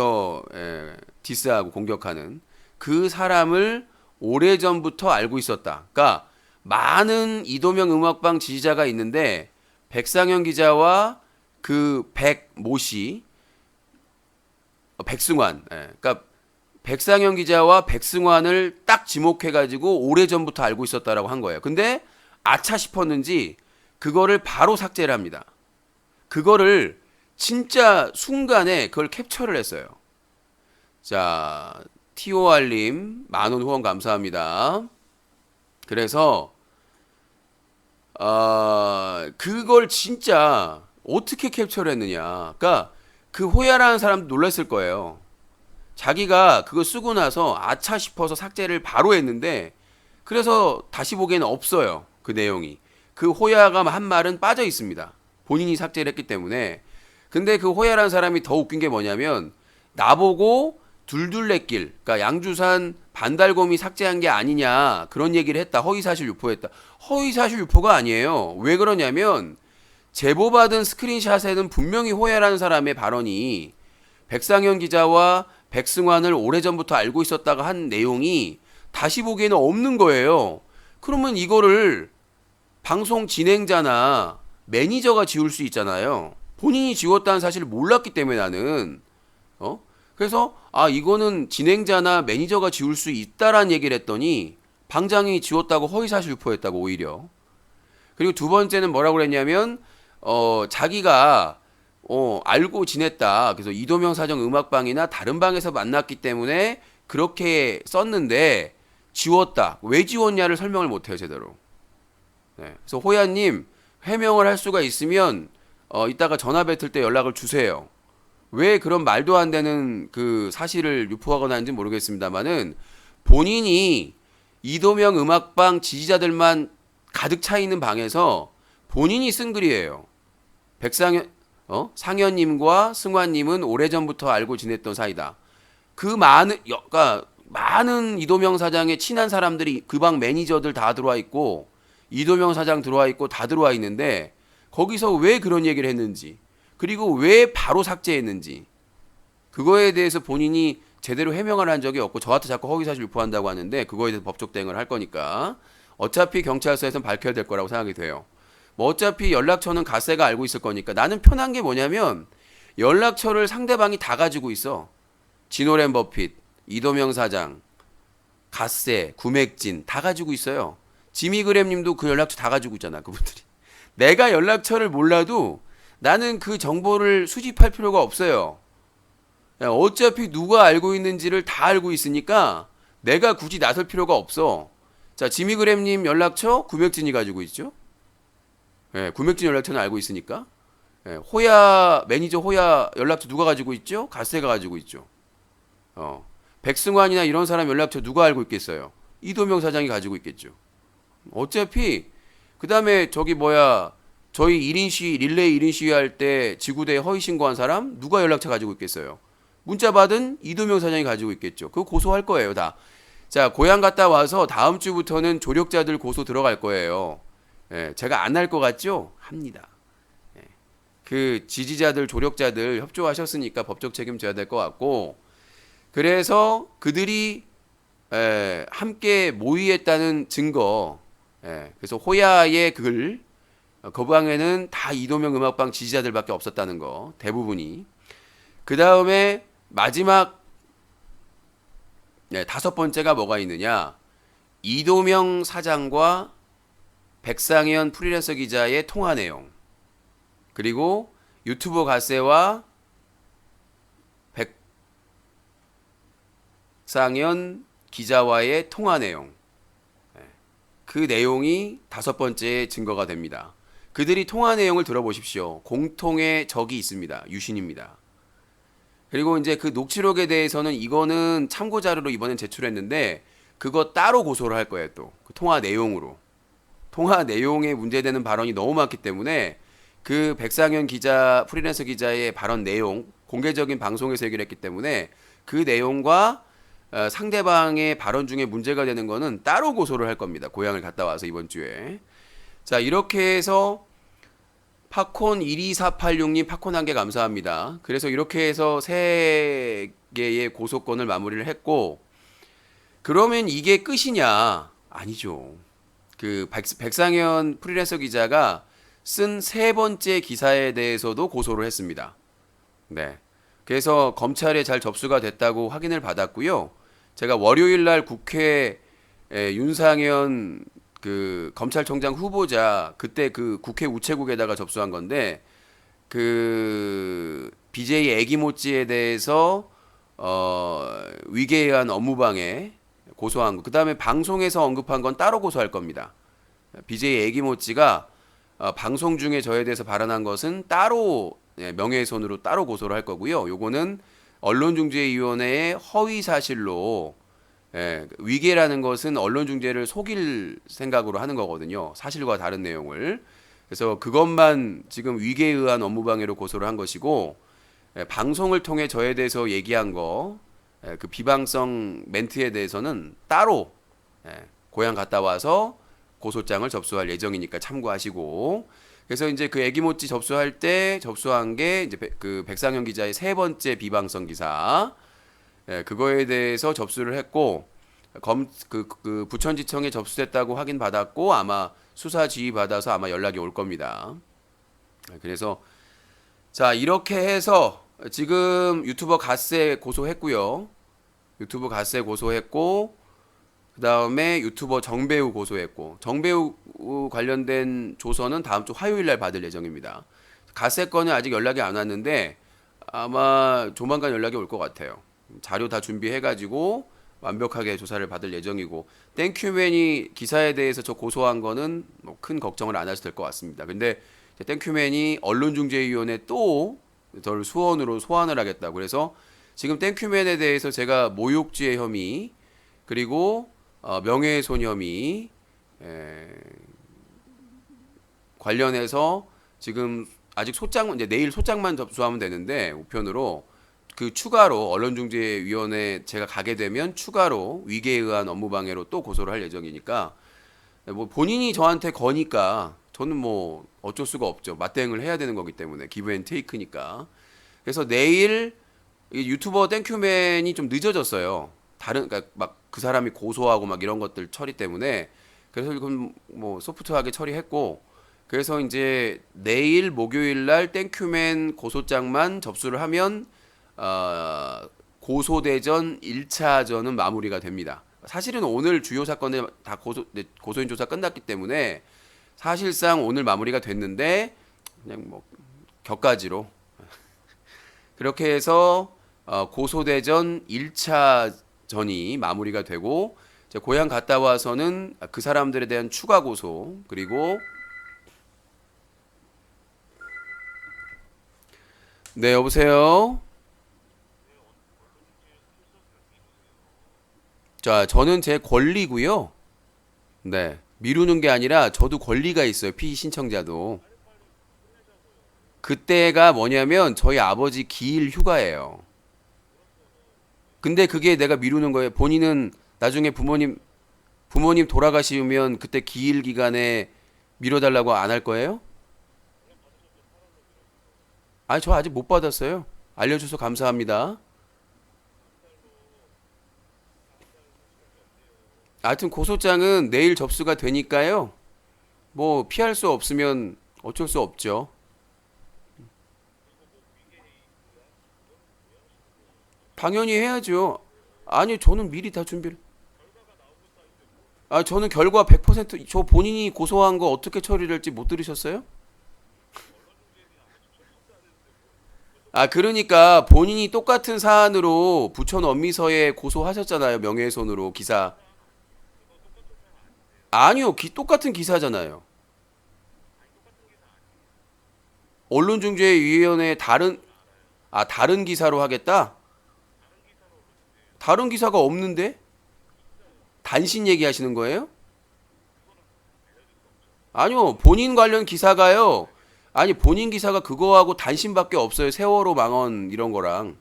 Speaker 1: 디스하고 공격하는 그 사람을 오래전부터 알고 있었다. 그러니까 많은 이도명 음악방 지지자가 있는데 백상현 기자와 그 백모 씨 백승환 그러니까 백상현 기자와 백승환을 딱 지목해가지고 오래전부터 알고 있었다라고 한 거예요. 근데 아차 싶었는지 그거를 바로 삭제를 합니다. 그거를 진짜 순간에 그걸 캡처를 했어요. 자, TOR님 10,000원 후원 감사합니다. 그래서 그걸 진짜 어떻게 캡처를 했느냐. 그러니까 그 호야라는 사람도 놀랐을 거예요. 자기가 그거 쓰고 나서 아차 싶어서 삭제를 바로 했는데 그래서 다시 보기에는 없어요. 그 내용이. 그 호야가 한 말은 빠져 있습니다. 본인이 삭제를 했기 때문에. 근데 그 호야라는 사람이 더 웃긴 게 뭐냐면 나보고 둘둘레길 그러니까 양주산 반달곰이 삭제한 게 아니냐 그런 얘기를 했다. 허위사실 유포했다. 허위사실 유포가 아니에요. 왜 그러냐면 제보받은 스크린샷에는 분명히 호야라는 사람의 발언이 백상현 기자와 백승환을 오래전부터 알고 있었다가 한 내용이 다시 보기에는 없는 거예요. 그러면 이거를 방송 진행자나 매니저가 지울 수 있잖아요. 본인이 지웠다는 사실을 몰랐기 때문에 나는 그래서 이거는 진행자나 매니저가 지울 수 있다라는 얘기를 했더니 방장이 지웠다고 허위사실 유포했다고 오히려. 그리고 두 번째는 뭐라고 그랬냐면 자기가 알고 지냈다. 그래서 이도명 사장 음악방이나 다른 방에서 만났기 때문에 그렇게 썼는데 지웠다. 왜 지웠냐를 설명을 못해요 제대로. 네. 그래서 호야님 해명을 할 수가 있으면 이따가 전화 뱉을 때 연락을 주세요. 왜 그런 말도 안 되는 그 사실을 유포하거나 하는지 모르겠습니다만은 본인이 이도명 음악방 지지자들만 가득 차 있는 방에서 본인이 쓴 글이에요. 상현님과 승환님은 오래전부터 알고 지냈던 사이다. 그러니까 많은 이도명 사장의 친한 사람들이 그 방 매니저들 다 들어와 있고 이도명 사장 들어와 있고 다 들어와 있는데 거기서 왜 그런 얘기를 했는지 그리고 왜 바로 삭제했는지 그거에 대해서 본인이 제대로 해명을 한 적이 없고 저한테 자꾸 허위사실 유포한다고 하는데 그거에 대해서 법적 대응을 할 거니까 어차피 경찰서에서는 밝혀야 될 거라고 생각이 돼요. 뭐 어차피 연락처는 가세가 알고 있을 거니까 나는 편한 게 뭐냐면 연락처를 상대방이 다 가지고 있어. 진오렌 버핏, 이도명 사장, 가세, 구맥진 다 가지고 있어요. 지미그램 님도 그 연락처 다 가지고 있잖아 그분들이. 내가 연락처를 몰라도 나는 그 정보를 수집할 필요가 없어요. 어차피 누가 알고 있는지를 다 알고 있으니까 내가 굳이 나설 필요가 없어. 자, 지미그램님 연락처 구맥진이 가지고 있죠. 구맥진 연락처는 알고 있으니까. 매니저 호야 연락처 누가 가지고 있죠? 가세가 가지고 있죠. 백승환이나 이런 사람 연락처 누가 알고 있겠어요? 이도명 사장이 가지고 있겠죠. 어차피 그 다음에 저희 1인 시위 릴레이 1인 시위 할 때 지구대에 허위 신고한 사람 누가 연락처 가지고 있겠어요? 문자 받은 이도명 사장이 가지고 있겠죠. 그거 고소할 거예요 다. 자, 고향 갔다 와서 다음 주부터는 조력자들 고소 들어갈 거예요. 제가 안 할 것 같죠? 합니다. 그 지지자들 조력자들 협조하셨으니까 법적 책임 져야 될 것 같고 그래서 그들이 함께 모의했다는 증거 그래서 호야의 글 그 방에는 다 이도명 음악방 지지자들밖에 없었다는 거 대부분이. 그 다음에 마지막 다섯 번째가 뭐가 있느냐, 이도명 사장과 백상현 프리랜서 기자의 통화 내용, 그리고 유튜버 가세와 백상현 기자와의 통화 내용, 그 내용이 다섯 번째 증거가 됩니다. 그들이 통화 내용을 들어보십시오. 공통의 적이 있습니다. 유신입니다. 그리고 이제 그 녹취록에 대해서는 이거는 참고 자료로 이번엔 제출했는데 그거 따로 고소를 할 거예요. 또 그 통화 내용으로. 통화 내용에 문제되는 발언이 너무 많기 때문에 그 백상현 기자, 프리랜서 기자의 발언 내용, 공개적인 방송에서 얘기를 했기 때문에 그 내용과 상대방의 발언 중에 문제가 되는 거는 따로 고소를 할 겁니다. 고향을 갔다 와서 이번 주에. 자, 이렇게 해서 팝콘 12486님 팝콘 한 개 감사합니다. 그래서 이렇게 해서 세 개의 고소건을 마무리를 했고, 그러면 이게 끝이냐? 아니죠. 그 백상현 프리랜서 기자가 쓴 세 번째 기사에 대해서도 고소를 했습니다. 네. 그래서 검찰에 잘 접수가 됐다고 확인을 받았고요. 제가 월요일 날 국회 윤상현 그 검찰총장 후보자 그때 그 국회 우체국에다가 접수한 건데 그 BJ 애기모찌에 대해서 위계에 의한 업무방해 고소한 거. 그다음에 방송에서 언급한 건 따로 고소할 겁니다. BJ 애기모찌가 방송 중에 저에 대해서 발언한 것은 따로 명예훼손으로 따로 고소를 할 거고요. 요거는 언론중재위원회의 허위 사실로 위계라는 것은 언론중재를 속일 생각으로 하는 거거든요. 사실과 다른 내용을. 그래서 그것만 지금 위계에 의한 업무방해로 고소를 한 것이고, 방송을 통해 저에 대해서 얘기한 거, 그 비방성 멘트에 대해서는 따로 고향 갔다 와서 고소장을 접수할 예정이니까 참고하시고, 그래서 이제 그 애기모찌 접수할 때 접수한 게 이제 그 백상현 기자의 세 번째 비방성 기사, 그거에 대해서 접수를 했고, 그 부천지청에 접수됐다고 확인 받았고 아마 수사 지휘 받아서 아마 연락이 올 겁니다. 그래서 자, 이렇게 해서 지금 유튜버 갓세 고소했고요. 유튜브 갓세 고소했고, 그 다음에 유튜버 정배우 고소했고, 정배우 관련된 조서는 다음 주 화요일 날 받을 예정입니다. 갓세 건은 아직 연락이 안 왔는데 아마 조만간 연락이 올 것 같아요. 자료 다 준비해가지고 완벽하게 조사를 받을 예정이고, 땡큐맨이 기사에 대해서 저 고소한 거는 뭐 큰 걱정을 안 하셔도 될 것 같습니다. 근데 땡큐맨이 언론중재위원회 또 저를 수원으로 소환을 하겠다고, 그래서 지금 땡큐맨에 대해서 제가 모욕죄 혐의 그리고 명예훼손 혐의 관련해서 지금 아직 소장, 이제 내일 소장만 접수하면 되는데 우편으로 그 추가로 언론중재위원회 제가 가게 되면 추가로 위계에 의한 업무방해로 또 고소를 할 예정이니까, 뭐 본인이 저한테 거니까 저는 뭐 어쩔 수가 없죠. 맞대응을 해야 되는 거기 때문에 기브 앤 테이크니까. 그래서 내일 이 유튜버 땡큐맨이 좀 늦어졌어요. 다른, 그러니까 막 그 사람이 고소하고 막 이런 것들 처리 때문에. 그래서 이건 뭐 소프트하게 처리했고, 그래서 이제 내일 목요일 날 땡큐맨 고소장만 접수를 하면 고소대전 1차전은 마무리가 됩니다. 사실은 오늘 주요 사건에 다 고소인 조사 끝났기 때문에 사실상 오늘 마무리가 됐는데 그냥 뭐 격가지로 그렇게 해서 고소대전 1차전이 마무리가 되고, 이제 고향 갔다 와서는 그 사람들에 대한 추가 고소, 그리고 네, 여보세요. 자, 저는 제 권리고요. 네, 미루는 게 아니라 저도 권리가 있어요. 피의 신청자도. 그때가 뭐냐면 저희 아버지 기일 휴가예요. 근데 그게 내가 미루는 거예요. 본인은 나중에 부모님 돌아가시면 그때 기일 기간에 미뤄달라고 안 할 거예요? 아니, 저 아직 못 받았어요. 알려줘서 감사합니다. 하여튼 고소장은 내일 접수가 되니까요. 뭐 피할 수 없으면 어쩔 수 없죠. 당연히 해야죠. 아니, 저는 미리 다 준비를. 아, 저는 결과 100%, 저 본인이 고소한 거 어떻게 처리를 할지 못 들으셨어요? 아, 그러니까 본인이 똑같은 사안으로 부천 엄미서에 고소하셨잖아요. 명예훼손으로 기사. 아니요, 똑같은 기사잖아요. 언론중재위원회 다른 기사로 하겠다? 다른 기사가 없는데? 단신 얘기하시는 거예요? 아니요, 본인 관련 기사가요. 아니, 본인 기사가 그거하고 단신밖에 없어요. 세월호 망언 이런 거랑.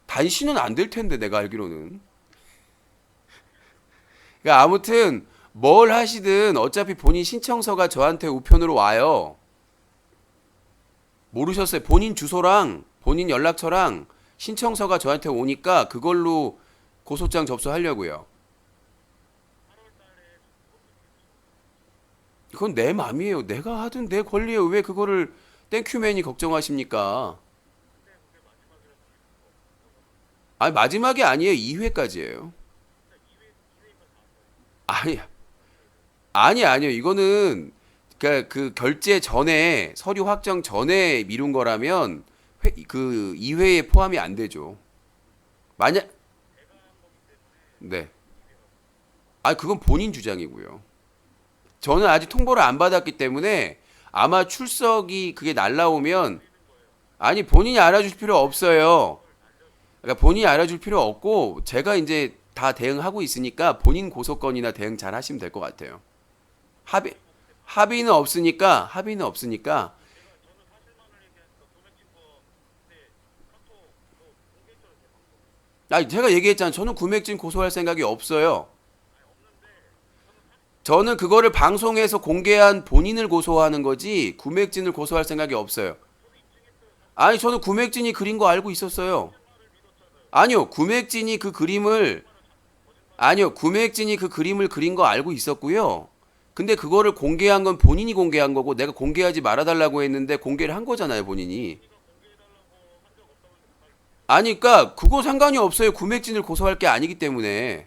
Speaker 1: 단신은 안 될 텐데, 내가 알기로는. 그러니까 아무튼 뭘 하시든 어차피 본인 신청서가 저한테 우편으로 와요. 모르셨어요? 본인 주소랑 본인 연락처랑 신청서가 저한테 오니까 그걸로 고소장 접수하려고요. 그건 내 맘이에요. 내가 하든 내 권리예요. 왜 그거를 땡큐맨이 걱정하십니까? 아니, 마지막이 아니에요. 2회까지예요. 아니, 아니요. 이거는 그러니까 그 결제 전에 서류 확정 전에 미룬 거라면 그 2회에 포함이 안 되죠. 만약 네. 아, 그건 본인 주장이고요. 저는 아직 통보를 안 받았기 때문에 아마 출석이 그게 날라오면, 아니, 본인이 알아줄 필요 없어요. 그러니까 본인이 알아줄 필요 없고 제가 이제 다 대응하고 있으니까 본인 고소건이나 대응 잘 하시면 될 것 같아요. 합의는 없으니까. 아, 제가 얘기했잖아요. 저는 구맥진 고소할 생각이 없어요. 저는 그거를 방송에서 공개한 본인을 고소하는 거지 구맥진을 고소할 생각이 없어요. 아니, 저는 구맥진이 그린 거 알고 있었어요. 아니요, 구맥진이 그 그림을 그린 거 알고 있었고요. 근데 그거를 공개한 건 본인이 공개한 거고 내가 공개하지 말아달라고 했는데 공개를 한 거잖아요, 본인이. 아니, 그러니까 그거 상관이 없어요. 구맥진을 고소할 게 아니기 때문에.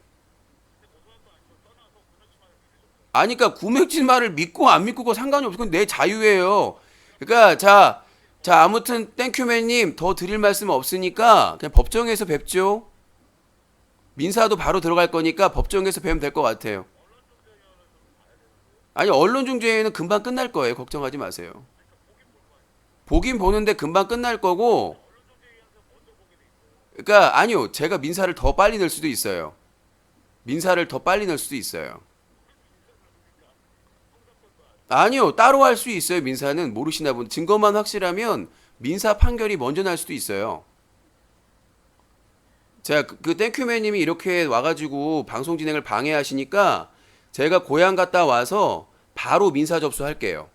Speaker 1: 아니, 그러니까 구맥진 말을 믿고 안 믿고 그거 상관이 없어. 그건 내 자유예요. 그러니까 자 아무튼 땡큐맨님 더 드릴 말씀 없으니까 그냥 법정에서 뵙죠. 민사도 바로 들어갈 거니까 법정에서 뵈면 될 것 같아요. 아니, 언론중재회는 금방 끝날 거예요. 걱정하지 마세요. 보긴 보는데 금방 끝날 거고. 그러니까 아니요, 제가 민사를 더 빨리 낼 수도 있어요. 민사를 더 빨리 낼 수도 있어요. 아니요, 따로 할 수 있어요. 민사는 모르시나 본. 증거만 확실하면 민사 판결이 먼저 날 수도 있어요. 제가 그 땡큐맨님이 이렇게 와가지고 방송 진행을 방해하시니까 제가 고향 갔다 와서 바로 민사 접수할게요.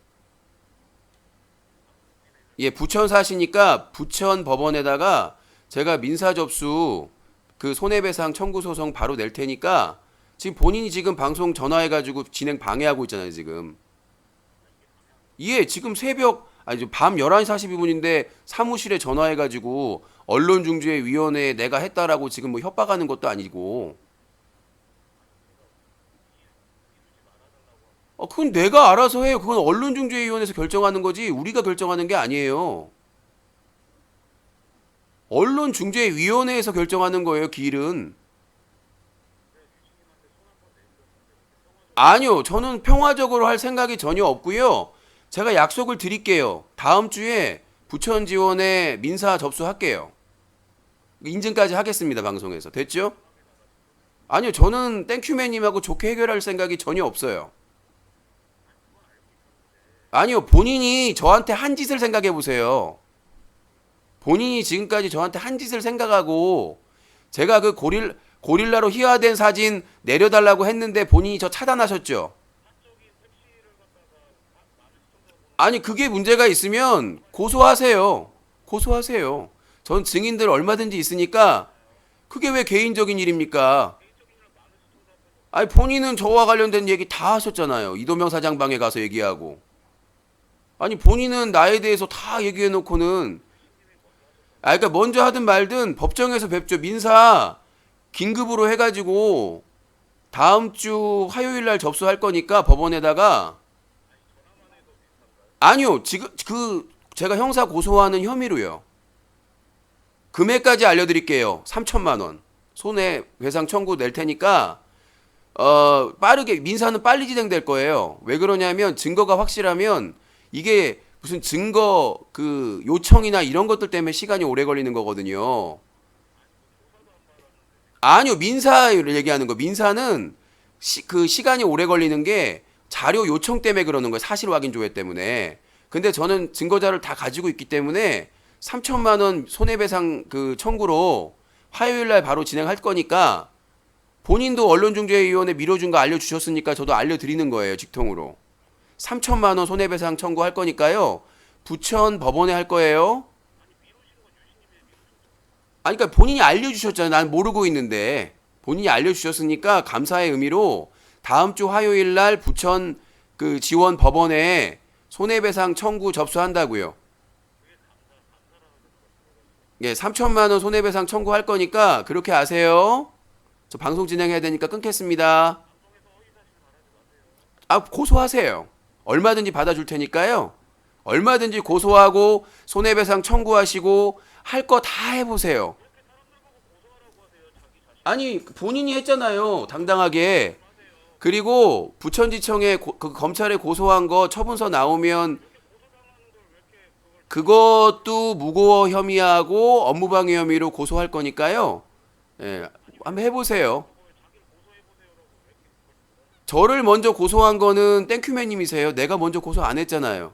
Speaker 1: 예, 부천 사시니까 부천 법원에다가 제가 민사 접수 그 손해배상 청구 소송 바로 낼 테니까 지금 본인이 지금 방송 전화해가지고 진행 방해하고 있잖아요, 지금. 예, 지금 밤 11시 42분인데 사무실에 전화해가지고 언론중재위원회에 내가 했다라고 지금 뭐 협박하는 것도 아니고. 그건 내가 알아서 해요. 그건 언론중재위원회에서 결정하는 거지 우리가 결정하는 게 아니에요. 언론중재위원회에서 결정하는 거예요, 기일은. 아니요, 저는 평화적으로 할 생각이 전혀 없고요. 제가 약속을 드릴게요. 다음 주에 부천지원에 민사 접수할게요. 인증까지 하겠습니다, 방송에서. 됐죠? 아니요, 저는 땡큐맨님하고 좋게 해결할 생각이 전혀 없어요. 아니요, 본인이 저한테 한 짓을 생각해 보세요. 본인이 지금까지 저한테 한 짓을 생각하고 제가 그 고릴라로 희화된 사진 내려달라고 했는데 본인이 저 차단하셨죠? 아니, 그게 문제가 있으면 고소하세요. 고소하세요. 전 증인들 얼마든지 있으니까 그게 왜 개인적인 일입니까? 아니, 본인은 저와 관련된 얘기 다 하셨잖아요. 이도명 사장 방에 가서 얘기하고. 아니, 본인은 나에 대해서 다 얘기해놓고는 그러니까 먼저 하든 말든 법정에서 뵙죠. 민사 긴급으로 해가지고 다음 주 화요일 날 접수할 거니까 법원에다가. 아니요, 지금 제가 형사 고소하는 혐의로요. 금액까지 알려드릴게요. 3천만 원 손해배상 청구 낼 테니까 빠르게 민사는 빨리 진행될 거예요. 왜 그러냐면 증거가 확실하면 이게 무슨 증거 그 요청이나 이런 것들 때문에 시간이 오래 걸리는 거거든요. 아니요, 민사를 얘기하는 거. 민사는 그 시간이 오래 걸리는 게 자료 요청 때문에 그러는 거예요. 사실 확인 조회 때문에. 근데 저는 증거자를 다 가지고 있기 때문에 3천만 원 손해배상 그 청구로 화요일 날 바로 진행할 거니까 본인도 언론중재위원회 미뤄준 거 알려주셨으니까 저도 알려드리는 거예요, 직통으로. 3천만 원 손해배상 청구할 거니까요. 부천 법원에 할 거예요. 아니, 그러니까 본인이 알려주셨잖아요. 난 모르고 있는데 본인이 알려주셨으니까 감사의 의미로 다음 주 화요일 날 부천 그 지원 법원에 손해배상 청구 접수한다고요. 예, 3천만 원 손해배상 청구할 거니까 그렇게 아세요. 저 방송 진행해야 되니까 끊겠습니다. 고소하세요. 얼마든지 받아줄 테니까요. 얼마든지 고소하고 손해배상 청구하시고 할 거 다 해보세요. 아니, 본인이 했잖아요, 당당하게. 그리고 부천지청에 그 검찰에 고소한 거 처분서 나오면 그것도 무고어 혐의하고 업무방해 혐의로 고소할 거니까요. 예, 한번 해보세요. 저를 먼저 고소한 거는 땡큐맨님이세요. 내가 먼저 고소 안 했잖아요.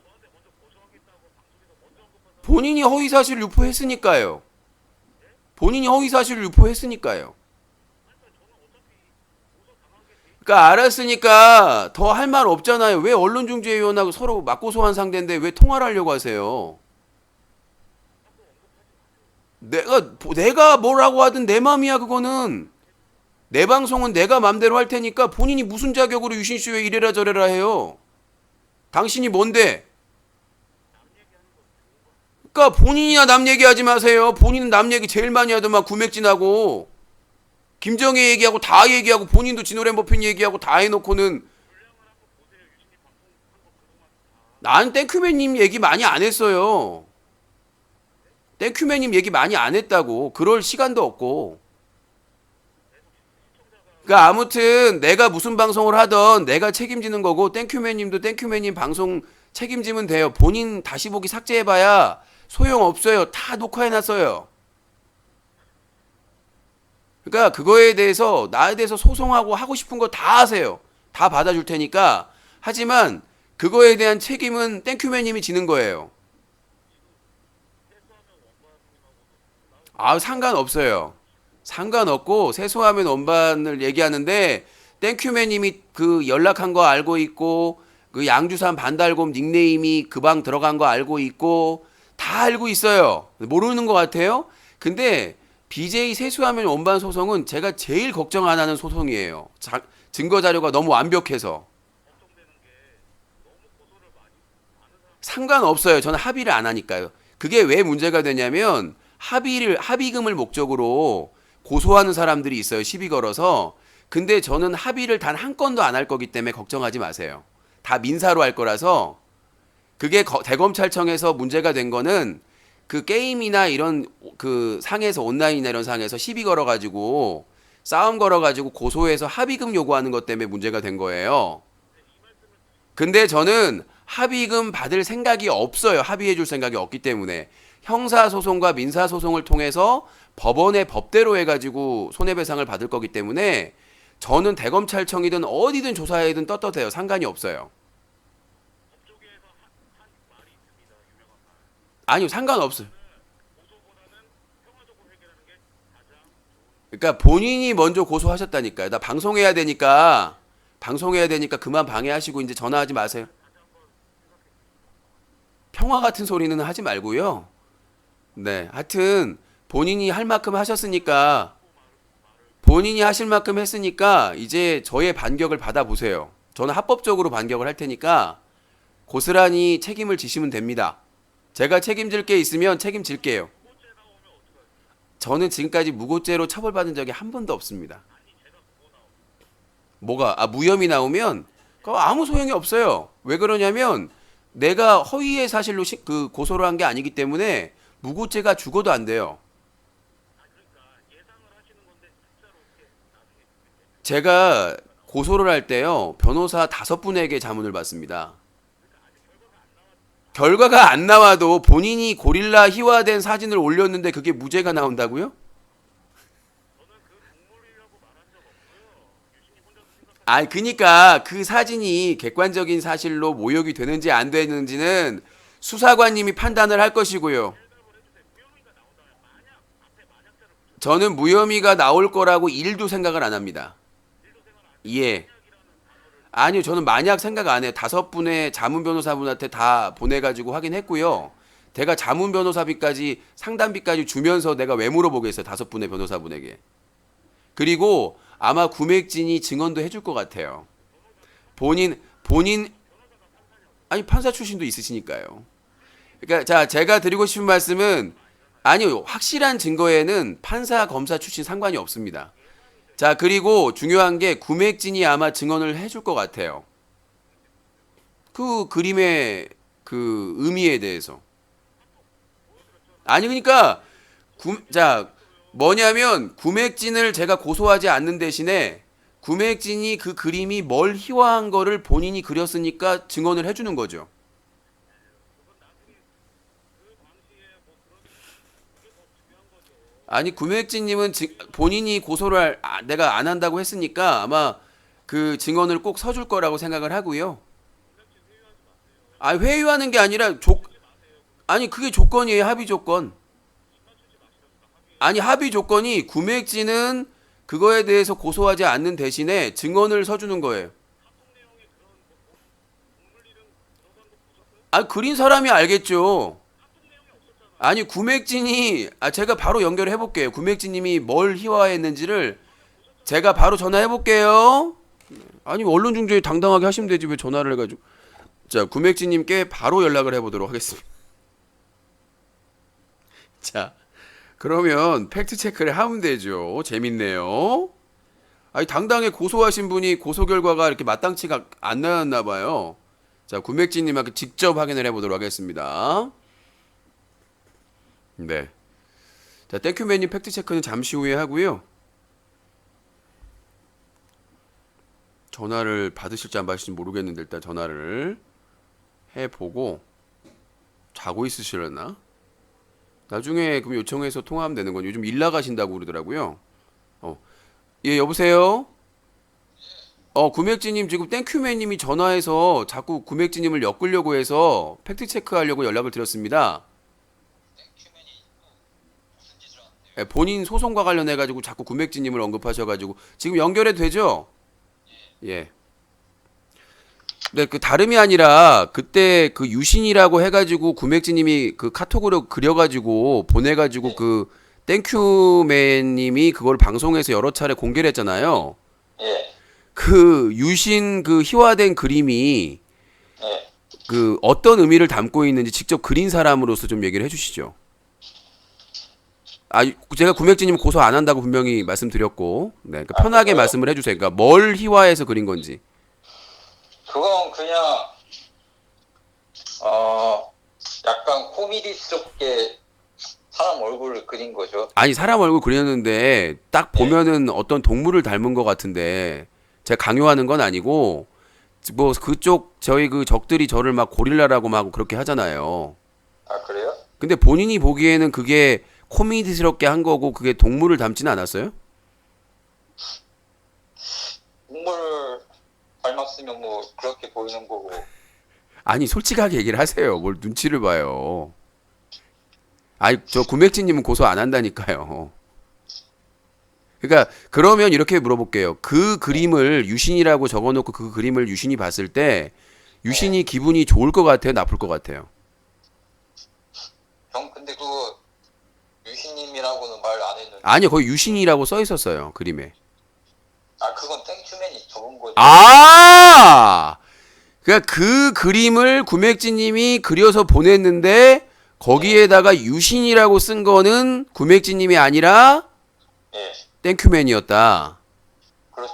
Speaker 1: 본인이 허위사실을 유포했으니까요. 본인이 허위사실을 유포했으니까요. 그러니까 알았으니까 더 할 말 없잖아요. 왜 언론중재위원하고 서로 맞고소한 상대인데 왜 통화를 하려고 하세요? 내가 뭐라고 하든 내 맘이야, 그거는. 내 방송은 내가 맘대로 할 테니까 본인이 무슨 자격으로 유신 씨 왜 이래라 저래라 해요? 당신이 뭔데? 그러니까 본인이나 남 얘기하지 마세요. 본인은 남 얘기 제일 많이 하더만 구맥진하고 김정혜 얘기하고 다 얘기하고 본인도 진호랭버핀 얘기하고 다 해놓고는 난 땡큐맨님 얘기 많이 안 했어요. 땡큐맨님 얘기 많이 안 했다고. 그럴 시간도 없고. 그러니까 아무튼 내가 무슨 방송을 하던 내가 책임지는 거고 땡큐맨님도 땡큐맨님 방송 책임지면 돼요. 본인 다시 보기 삭제해봐야 소용없어요. 다 녹화해놨어요. 그러니까 그거에 대해서 나에 대해서 소송하고 하고 싶은 거 다 하세요. 다 받아줄 테니까. 하지만 그거에 대한 책임은 땡큐맨님이 지는 거예요. 아, 상관없어요. 상관없고 세수하면 원반을 얘기하는데 땡큐맨님이 그 연락한 거 알고 있고 그 양주산 반달곰 닉네임이 그 방 들어간 거 알고 있고 다 알고 있어요. 모르는 것 같아요. 근데 BJ 세수하면 원반 소송은 제가 제일 걱정 안 하는 소송이에요. 증거 자료가 너무 완벽해서. 상관없어요. 저는 합의를 안 하니까요. 그게 왜 문제가 되냐면 합의금을 목적으로 고소하는 사람들이 있어요. 시비 걸어서. 근데 저는 합의를 단 한 건도 안 할 거기 때문에 걱정하지 마세요. 다 민사로 할 거라서. 그게 대검찰청에서 문제가 된 거는 그 게임이나 이런 그 상에서 온라인이나 이런 상에서 시비 걸어가지고 싸움 걸어가지고 고소해서 합의금 요구하는 것 때문에 문제가 된 거예요. 근데 저는 합의금 받을 생각이 없어요. 합의해 줄 생각이 없기 때문에. 형사소송과 민사소송을 통해서 법원의 법대로 해가지고 손해배상을 받을 거기 때문에 저는 대검찰청이든 어디든 조사해든 떳떳해요. 상관이 없어요. 아니요, 상관없어요. 그러니까 본인이 먼저 고소하셨다니까요. 나 방송해야 되니까 그만 방해하시고 이제 전화하지 마세요. 평화 같은 소리는 하지 말고요. 네, 하여튼 본인이 할 만큼 하셨으니까 본인이 하실 만큼 했으니까 이제 저의 반격을 받아보세요. 저는 합법적으로 반격을 할 테니까 고스란히 책임을 지시면 됩니다. 제가 책임질 게 있으면 책임질게요. 저는 지금까지 무고죄로 처벌받은 적이 한 번도 없습니다. 뭐가? 무혐의 나오면 아무 소용이 없어요. 왜 그러냐면 내가 허위의 사실로 그 고소를 한 게 아니기 때문에 무고죄가 죽어도 안 돼요. 제가 고소를 할 때요, 변호사 5분에게 자문을 받습니다. 결과가 안 나와도 본인이 고릴라 희화된 사진을 올렸는데 그게 무죄가 나온다고요? 그니까 그 사진이 객관적인 사실로 모욕이 되는지 안 되는지는 수사관님이 판단을 할 것이고요. 저는 무혐의가 나올 거라고 1도 생각을 안 합니다. 예. 아니요, 저는 만약 생각 안 해요. 5분의 자문 변호사분한테 다 보내가지고 확인했고요. 내가 자문 변호사비까지 상담비까지 주면서 내가 왜 물어보겠어요. 5분의 변호사분에게. 그리고 아마 구맥진이 증언도 해줄 것 같아요. 본인 판사 출신도 있으시니까요. 그러니까 자, 제가 드리고 싶은 말씀은 아니요, 확실한 증거에는 판사 검사 출신 상관이 없습니다. 자, 그리고 중요한 게 구맥진이 아마 증언을 해줄 것 같아요. 그 그림의 그 의미에 대해서. 그러니까 뭐냐면 구맥진을 제가 고소하지 않는 대신에 구맥진이 그 그림이 뭘 희화한 거를 본인이 그렸으니까 증언을 해주는 거죠. 구맥진님은 본인이 고소를 내가 안 한다고 했으니까 아마 그 증언을 꼭 서줄 거라고 생각을 하고요. 회유하는 게 아니라 그게 조건이에요. 합의 조건. 합의 조건이 구맥진은 그거에 대해서 고소하지 않는 대신에 증언을 서주는 거예요. 그린 사람이 알겠죠. 구맥진이 제가 바로 연결해 볼게요. 구맥진님이 뭘 희화했는지를 제가 바로 전화해 볼게요. 아니 언론 중재에 당당하게 하시면 되지 왜 전화를 해가지고. 자 구맥진님께 바로 연락을 해보도록 하겠습니다. 자 그러면 팩트 체크를 하면 되죠. 재밌네요. 아니 당당히 고소하신 분이 고소 결과가 이렇게 마땅치가 안 나왔나 봐요. 자 구맥진님한테 직접 확인을 해보도록 하겠습니다. 네. 자 땡큐맨님 팩트 체크는 잠시 후에 하고요. 전화를 받으실지 안 받으실지 모르겠는데 일단 전화를 해보고 자고 있으시려나? 나중에 그럼 요청해서 통화하면 되는 건 요즘 일 나가신다고 그러더라고요. 예 여보세요? 구맥진님 지금 땡큐맨님이 전화해서 자꾸 구맥진님을 엮으려고 해서 팩트 체크하려고 연락을 드렸습니다. 예, 본인 소송과 관련해가지고 자꾸 구맥진님을 언급하셔가지고 지금 연결해도 되죠? 예. 네, 그 다름이 아니라 그때 그 유신이라고 해가지고 구맥진님이 그 카톡으로 그려가지고 보내가지고 그 땡큐맨님이 그걸 방송에서 여러 차례 공개를 했잖아요.
Speaker 2: 예.
Speaker 1: 그 유신 그 희화된 그림이
Speaker 2: 예.
Speaker 1: 그 어떤 의미를 담고 있는지 직접 그린 사람으로서 좀 얘기를 해주시죠. 아, 제가 구맥진님 고소 안 한다고 분명히 말씀드렸고, 네, 그러니까 편하게 말씀을 해주세요. 그러니까 뭘 희화해서 그린 건지.
Speaker 2: 그건 그냥 약간 코미디스럽게 사람 얼굴을 그린 거죠.
Speaker 1: 아니 사람 얼굴 그렸는데 딱 보면은 어떤 동물을 닮은 것 같은데 제가 강요하는 건 아니고 뭐 그쪽 저희 그 적들이 저를 막 고릴라라고 막 그렇게 하잖아요.
Speaker 2: 아 그래요?
Speaker 1: 근데 본인이 보기에는 그게 코미디스럽게 한 거고 그게 동물을 닮지는 않았어요?
Speaker 2: 동물 닮았으면 뭐 그렇게 보이는 거고.
Speaker 1: 아니 솔직하게 얘기를 하세요. 뭘 눈치를 봐요. 아니 저 구맥진님은 고소 안 한다니까요. 그러니까 그러면 이렇게 물어볼게요. 그 그림을 유신이라고 적어놓고 그 그림을 유신이 봤을 때 유신이 기분이 좋을 것 같아요? 나쁠 것 같아요?
Speaker 2: 형 근데 그거 유신님이라고는 말 안 했는데.
Speaker 1: 아니요 거기 유신이라고 써 있었어요 그림에.
Speaker 2: 아 그건 땡큐맨이 적은 거지.
Speaker 1: 아 그러니까 그 그림을 구맥진님이 그려서 보냈는데 거기에다가 유신이라고 쓴 거는 구맥진님이 아니라
Speaker 2: 예.
Speaker 1: 땡큐맨이었다.
Speaker 2: 그렇죠.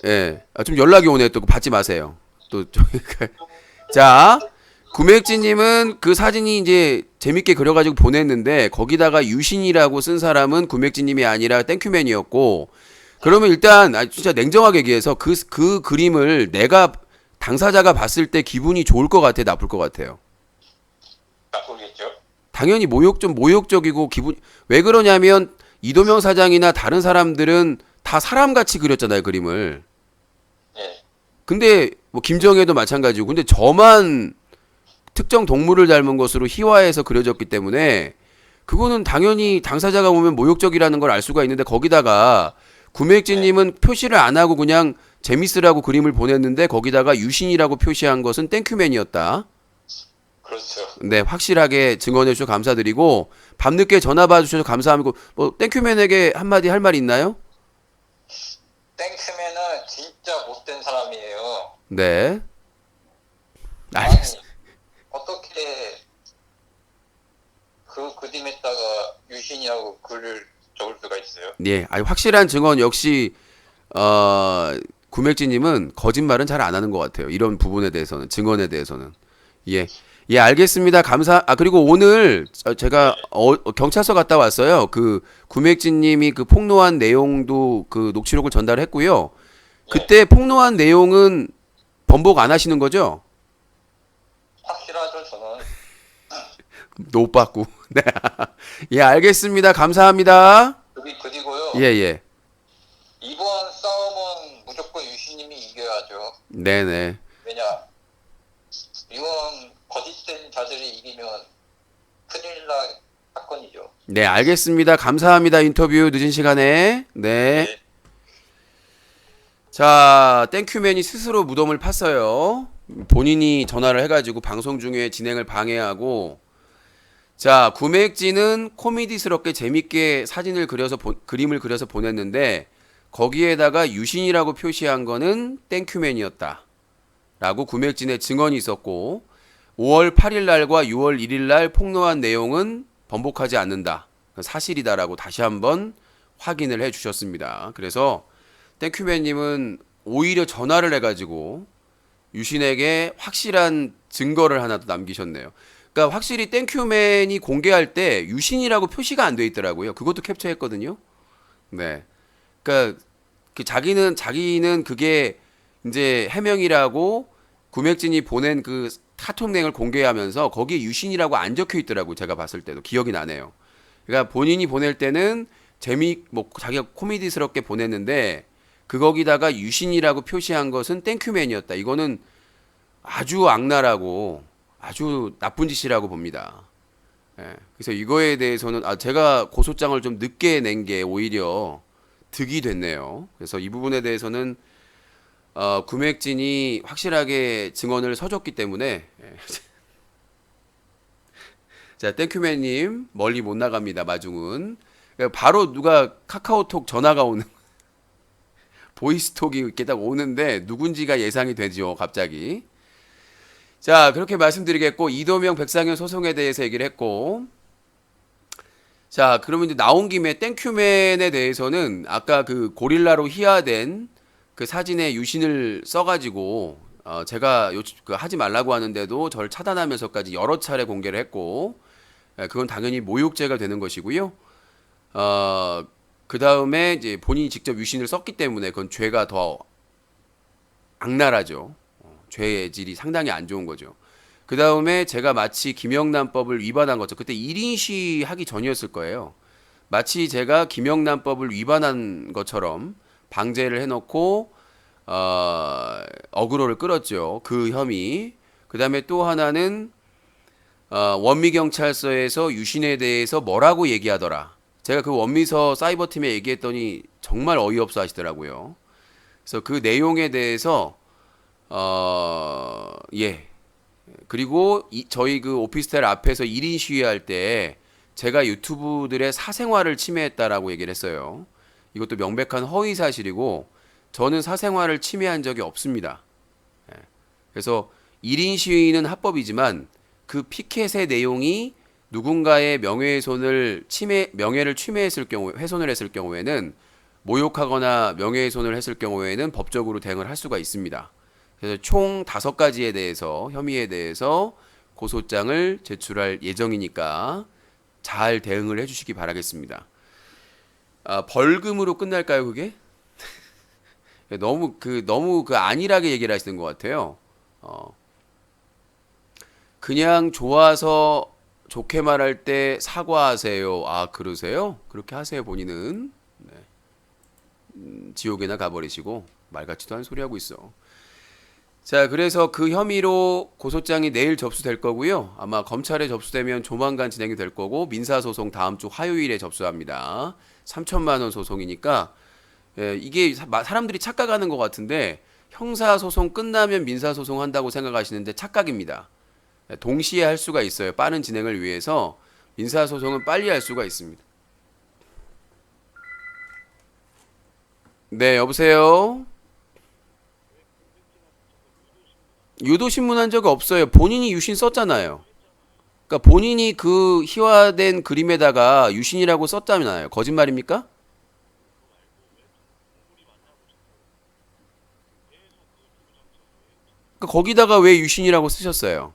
Speaker 1: 예. 좀 연락이 오네. 또 받지 마세요. 또 자, 구맥진님은 그 사진이 이제 재밌게 그려가지고 보냈는데 거기다가 유신이라고 쓴 사람은 구맥진님이 아니라 땡큐맨이었고 그러면 일단 진짜 냉정하게 얘기해서 그 그림을 내가 당사자가 봤을 때 기분이 좋을 것 같아, 나쁠 것 같아요?
Speaker 2: 나쁘겠죠.
Speaker 1: 당연히 모욕적이고 기분 왜 그러냐면 이도명 사장이나 다른 사람들은 다 사람같이 그렸잖아요 그림을.
Speaker 2: 예.
Speaker 1: 근데 뭐 김정혜도 마찬가지고 근데 저만 특정 동물을 닮은 것으로 희화해서 그려졌기 때문에 그거는 당연히 당사자가 보면 모욕적이라는 걸 알 수가 있는데 거기다가 구맥진님은 표시를 안 하고 그냥 재밌으라고 그림을 보냈는데 거기다가 유신이라고 표시한 것은 땡큐맨이었다.
Speaker 2: 그렇죠.
Speaker 1: 네, 확실하게 증언해 주셔서 감사드리고 밤늦게 전화 받으셔서 감사하고 뭐 땡큐맨에게 한마디 할 말 있나요?
Speaker 2: 땡큐맨은 진짜 못된 사람이에요.
Speaker 1: 네.
Speaker 2: 아니,
Speaker 1: 알겠습니다.
Speaker 2: 어떻게 그 그림에다가 유신이라고 글을 적을 수가 있어요?
Speaker 1: 예, 아니 확실한 증언 역시 구맥진님은 거짓말은 잘 안 하는 것 같아요. 이런 부분에 대해서는 증언에 대해서는 예, 예 알겠습니다. 그리고 오늘 제가 경찰서 갔다 왔어요. 그 구맥진님이 그 폭로한 내용도 그 녹취록을 전달했고요. 그때 폭로한 내용은 번복 안 하시는 거죠?
Speaker 2: 확실하죠 저는.
Speaker 1: 못 받고. 네. 예 알겠습니다. 감사합니다.
Speaker 2: 그리고요.
Speaker 1: 예 예.
Speaker 2: 이번 싸움은 무조건 유신님이 이겨야죠.
Speaker 1: 네네.
Speaker 2: 왜냐 이번 거짓된 자들이 이기면 큰일 날 사건이죠.
Speaker 1: 네, 알겠습니다. 감사합니다. 인터뷰 늦은 시간에. 네.
Speaker 2: 네.
Speaker 1: 자, 땡큐맨이 스스로 무덤을 팠어요. 본인이 전화를 해가지고 방송 중에 진행을 방해하고. 자, 구맥진은 코미디스럽게 재밌게 사진을 그림을 그려서 보냈는데 거기에다가 유신이라고 표시한 거는 땡큐맨이었다 라고 구맥진에 증언이 있었고 5월 8일 날과 6월 1일 날 폭로한 내용은 번복하지 않는다. 사실이다라고 다시 한번 확인을 해 주셨습니다. 그래서 땡큐맨님은 오히려 전화를 해가지고 유신에게 확실한 증거를 하나 더 남기셨네요. 그러니까 확실히 땡큐맨이 공개할 때 유신이라고 표시가 안 돼 있더라고요. 그것도 캡처했거든요. 네. 그러니까 자기는 그게 이제 해명이라고 구맥진이 보낸 그 카톡링을 공개하면서 거기에 유신이라고 안 적혀 있더라고요. 제가 봤을 때도 기억이 나네요. 그러니까 본인이 보낼 때는 뭐 자기가 코미디스럽게 보냈는데 거기다가 유신이라고 표시한 것은 땡큐맨이었다. 이거는 아주 악랄하고 아주 나쁜 짓이라고 봅니다. 예, 그래서 이거에 대해서는 제가 고소장을 좀 늦게 낸 게 오히려 득이 됐네요. 그래서 이 부분에 대해서는 구맥진이 확실하게 증언을 서줬기 때문에 자, 땡큐맨님 멀리 못 나갑니다. 마중은 바로 누가 카카오톡 전화가 오는 보이스톡이 이렇게 딱 오는데 누군지가 예상이 되죠. 갑자기. 자, 그렇게 말씀드리겠고 이도명 백상현 소송에 대해서 얘기를 했고 자, 그러면 이제 나온 김에 땡큐맨에 대해서는 아까 그 고릴라로 희화된 그 사진에 유신을 써가지고 제가 하지 말라고 하는데도 저를 차단하면서까지 여러 차례 공개를 했고 그건 당연히 모욕죄가 되는 것이고요. 그 다음에 이제 본인이 직접 유신을 썼기 때문에 그건 죄가 더 악랄하죠. 죄의 질이 상당히 안 좋은 거죠. 그 다음에 제가 마치 김영란법을 위반한 거죠. 그때 1인 시위 하기 전이었을 거예요. 마치 제가 김영란법을 위반한 것처럼 방제를 해놓고 어그로를 끌었죠. 그 혐의. 그 다음에 또 하나는 원미경찰서에서 유신에 대해서 뭐라고 얘기하더라. 제가 그 원미서 사이버팀에 얘기했더니 정말 어이없어 하시더라고요. 그래서 그 내용에 대해서 예. 그리고 저희 그 오피스텔 앞에서 1인 시위할 때 제가 유튜브들의 사생활을 침해했다라고 얘기를 했어요. 이것도 명백한 허위 사실이고 저는 사생활을 침해한 적이 없습니다. 그래서 1인 시위는 합법이지만 그 피켓의 내용이 누군가의 명예훼손을 명예를 침해했을 경우, 훼손을 했을 경우에는 모욕하거나 명예훼손을 했을 경우에는 법적으로 대응을 할 수가 있습니다. 그래서 총 5가지에 대해서 혐의에 대해서 고소장을 제출할 예정이니까 잘 대응을 해주시기 바라겠습니다. 벌금으로 끝날까요, 그게? 너무 안일하게 얘기를 하시는 것 같아요. 그냥 좋아서 좋게 말할 때 사과하세요. 그러세요? 그렇게 하세요, 본인은. 네. 지옥에나 가버리시고 말 같지도 않은 소리 하고 있어. 자, 그래서 그 혐의로 고소장이 내일 접수될 거고요. 아마 검찰에 접수되면 조만간 진행이 될 거고 민사소송 다음 주 화요일에 접수합니다. 3천만 원 소송이니까 이게 사람들이 착각하는 것 같은데 형사소송 끝나면 민사소송 한다고 생각하시는데 착각입니다. 동시에 할 수가 있어요. 빠른 진행을 위해서 민사소송은 빨리 할 수가 있습니다. 네, 여보세요? 유도신문 한 적 없어요. 본인이 유신 썼잖아요. 그러니까 본인이 그 희화된 그림에다가 유신이라고 썼잖아요. 거짓말입니까? 그러니까 거기다가 왜 유신이라고 쓰셨어요?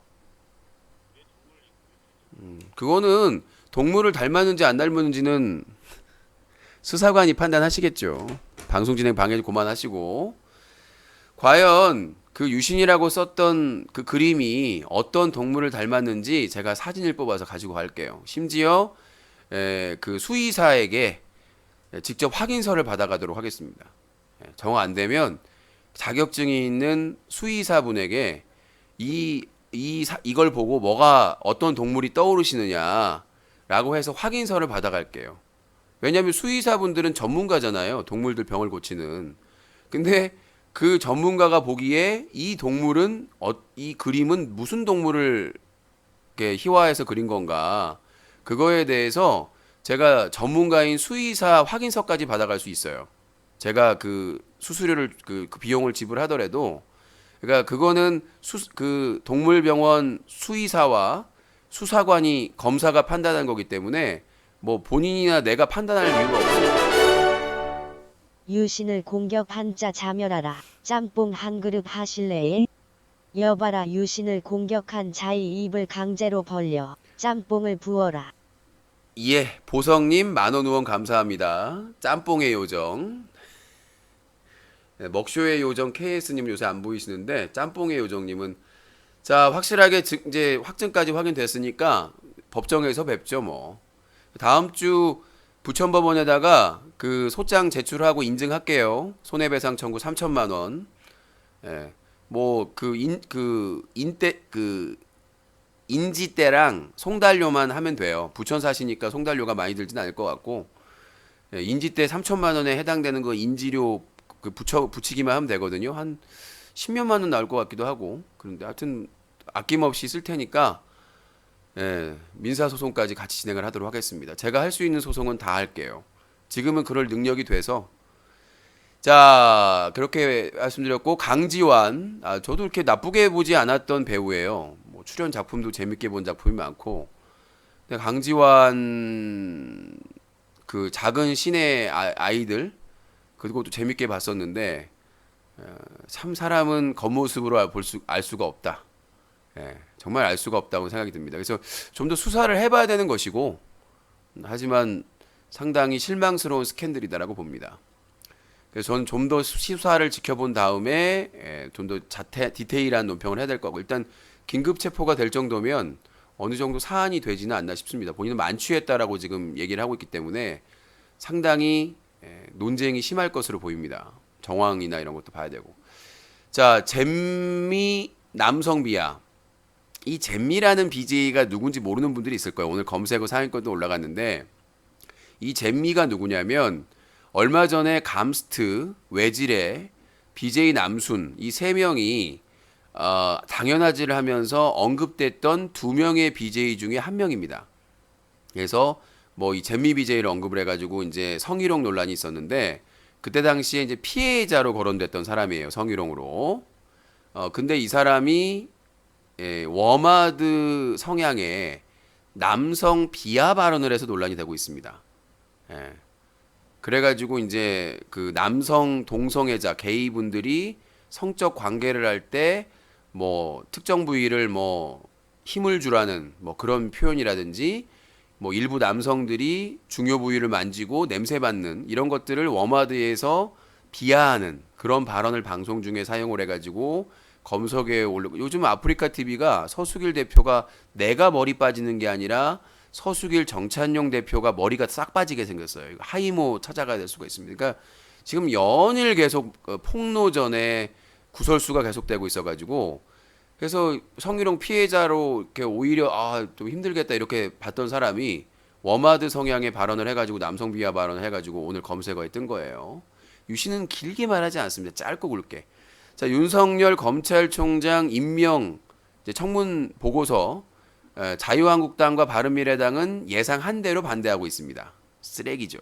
Speaker 1: 그거는 동물을 닮았는지 안 닮았는지는 수사관이 판단하시겠죠. 방송 진행 방해 그만하시고. 과연 그 유신이라고 썼던 그 그림이 어떤 동물을 닮았는지 제가 사진을 뽑아서 가지고 갈게요. 심지어 그 수의사에게 직접 확인서를 받아가도록 하겠습니다. 정 안 되면 자격증이 있는 수의사분에게 이걸 보고 뭐가 어떤 동물이 떠오르시느냐라고 해서 확인서를 받아갈게요. 왜냐하면 수의사분들은 전문가잖아요. 동물들 병을 고치는. 근데 그 전문가가 보기에 이 동물은 이 그림은 무슨 동물을 이렇게 희화해서 그린 건가 그거에 대해서 제가 전문가인 수의사 확인서까지 받아갈 수 있어요. 제가 그 수수료를 그 비용을 지불하더라도 그러니까 그거는 그 동물병원 수의사와 수사관이 검사가 판단한 거기 때문에 뭐 본인이나 내가 판단할 이유가 없어요.
Speaker 3: 유신을 공격 한자 자멸하라. 짬뽕 한 그릇 하실래에? 여봐라 유신을 공격한 자의 입을 강제로 벌려 짬뽕을 부어라.
Speaker 1: 예, 보성님 10,000원 후원 감사합니다. 짬뽕의 요정. 네, 먹쇼의 요정 KS님 요새 안 보이시는데 짬뽕의 요정님은 자 확실하게 이제 확증까지 확인됐으니까 법정에서 뵙죠 뭐. 다음 주 부천법원에다가 그 소장 제출하고 인증할게요. 손해배상 청구 3천만 원. 예, 뭐 인지대랑 송달료만 하면 돼요. 부천 사시니까 송달료가 많이 들진 않을 것 같고 예, 인지대 3천만 원에 해당되는 거 인지료 그 붙이기만 하면 되거든요. 한 10몇만 원 나올 것 같기도 하고. 그런데 하여튼 아낌없이 쓸 테니까 예, 민사소송까지 같이 진행을 하도록 하겠습니다. 제가 할 수 있는 소송은 다 할게요. 지금은 그럴 능력이 돼서. 자, 그렇게 말씀드렸고 강지환, 저도 이렇게 나쁘게 보지 않았던 배우예요. 뭐 출연 작품도 재밌게 본 작품이 많고. 근데 강지환 그 작은 신의 아이들 그것도 재밌게 봤었는데 참 사람은 겉모습으로 알 수가 없다. 예, 정말 알 수가 없다고 생각이 듭니다. 그래서 좀 더 수사를 해봐야 되는 것이고 하지만 상당히 실망스러운 스캔들이다라고 봅니다. 그래서 저는 좀 더 수사를 지켜본 다음에 좀 더 디테일한 논평을 해야 될 거고 일단 긴급 체포가 될 정도면 어느 정도 사안이 되지는 않나 싶습니다. 본인은 만취했다라고 지금 얘기를 하고 있기 때문에 상당히 논쟁이 심할 것으로 보입니다. 정황이나 이런 것도 봐야 되고. 자, 잼미 남성 비하. 이 잼미라는 BJ가 누군지 모르는 분들이 있을 거예요. 오늘 검색어 상위권도 올라갔는데 이 잼미가 누구냐면 얼마 전에 감스트, 외질의 BJ 남순 이 세 명이 당연하지를 하면서 언급됐던 2명의 BJ 중에 한 명입니다. 그래서 뭐 이 잼미 BJ를 언급을 해가지고 이제 성희롱 논란이 있었는데 그때 당시에 이제 피해자로 거론됐던 사람이에요. 성희롱으로. 근데 이 사람이 워마드 성향의 남성 비하 발언을 해서 논란이 되고 있습니다. 예. 그래가지고 이제 그 남성 동성애자 게이 분들이 성적 관계를 할 때 뭐 특정 부위를 뭐 힘을 주라는 뭐 그런 표현이라든지 뭐 일부 남성들이 중요 부위를 만지고 냄새 맡는 이런 것들을 워마드에서 비하하는 그런 발언을 방송 중에 사용을 해가지고 검색에 올리고 요즘 아프리카 TV가 서수길 대표가 내가 머리 빠지는 게 아니라 서수길 정찬용 대표가 머리가 싹 빠지게 생겼어요. 하이모 찾아가야 될 수가 있습니다. 그러니까 지금 연일 계속 폭로전에 구설수가 계속되고 있어가지고 그래서 성희롱 피해자로 이렇게 오히려 좀 힘들겠다 이렇게 봤던 사람이 워마드 성향의 발언을 해가지고 남성 비하 발언을 해가지고 오늘 검색어에 뜬 거예요. 유씨는 길게 말하지 않습니다. 짧고 굵게. 자, 윤석열 검찰총장 임명 청문 보고서 자유한국당과 바른미래당은 예상한 대로 반대하고 있습니다. 쓰레기죠.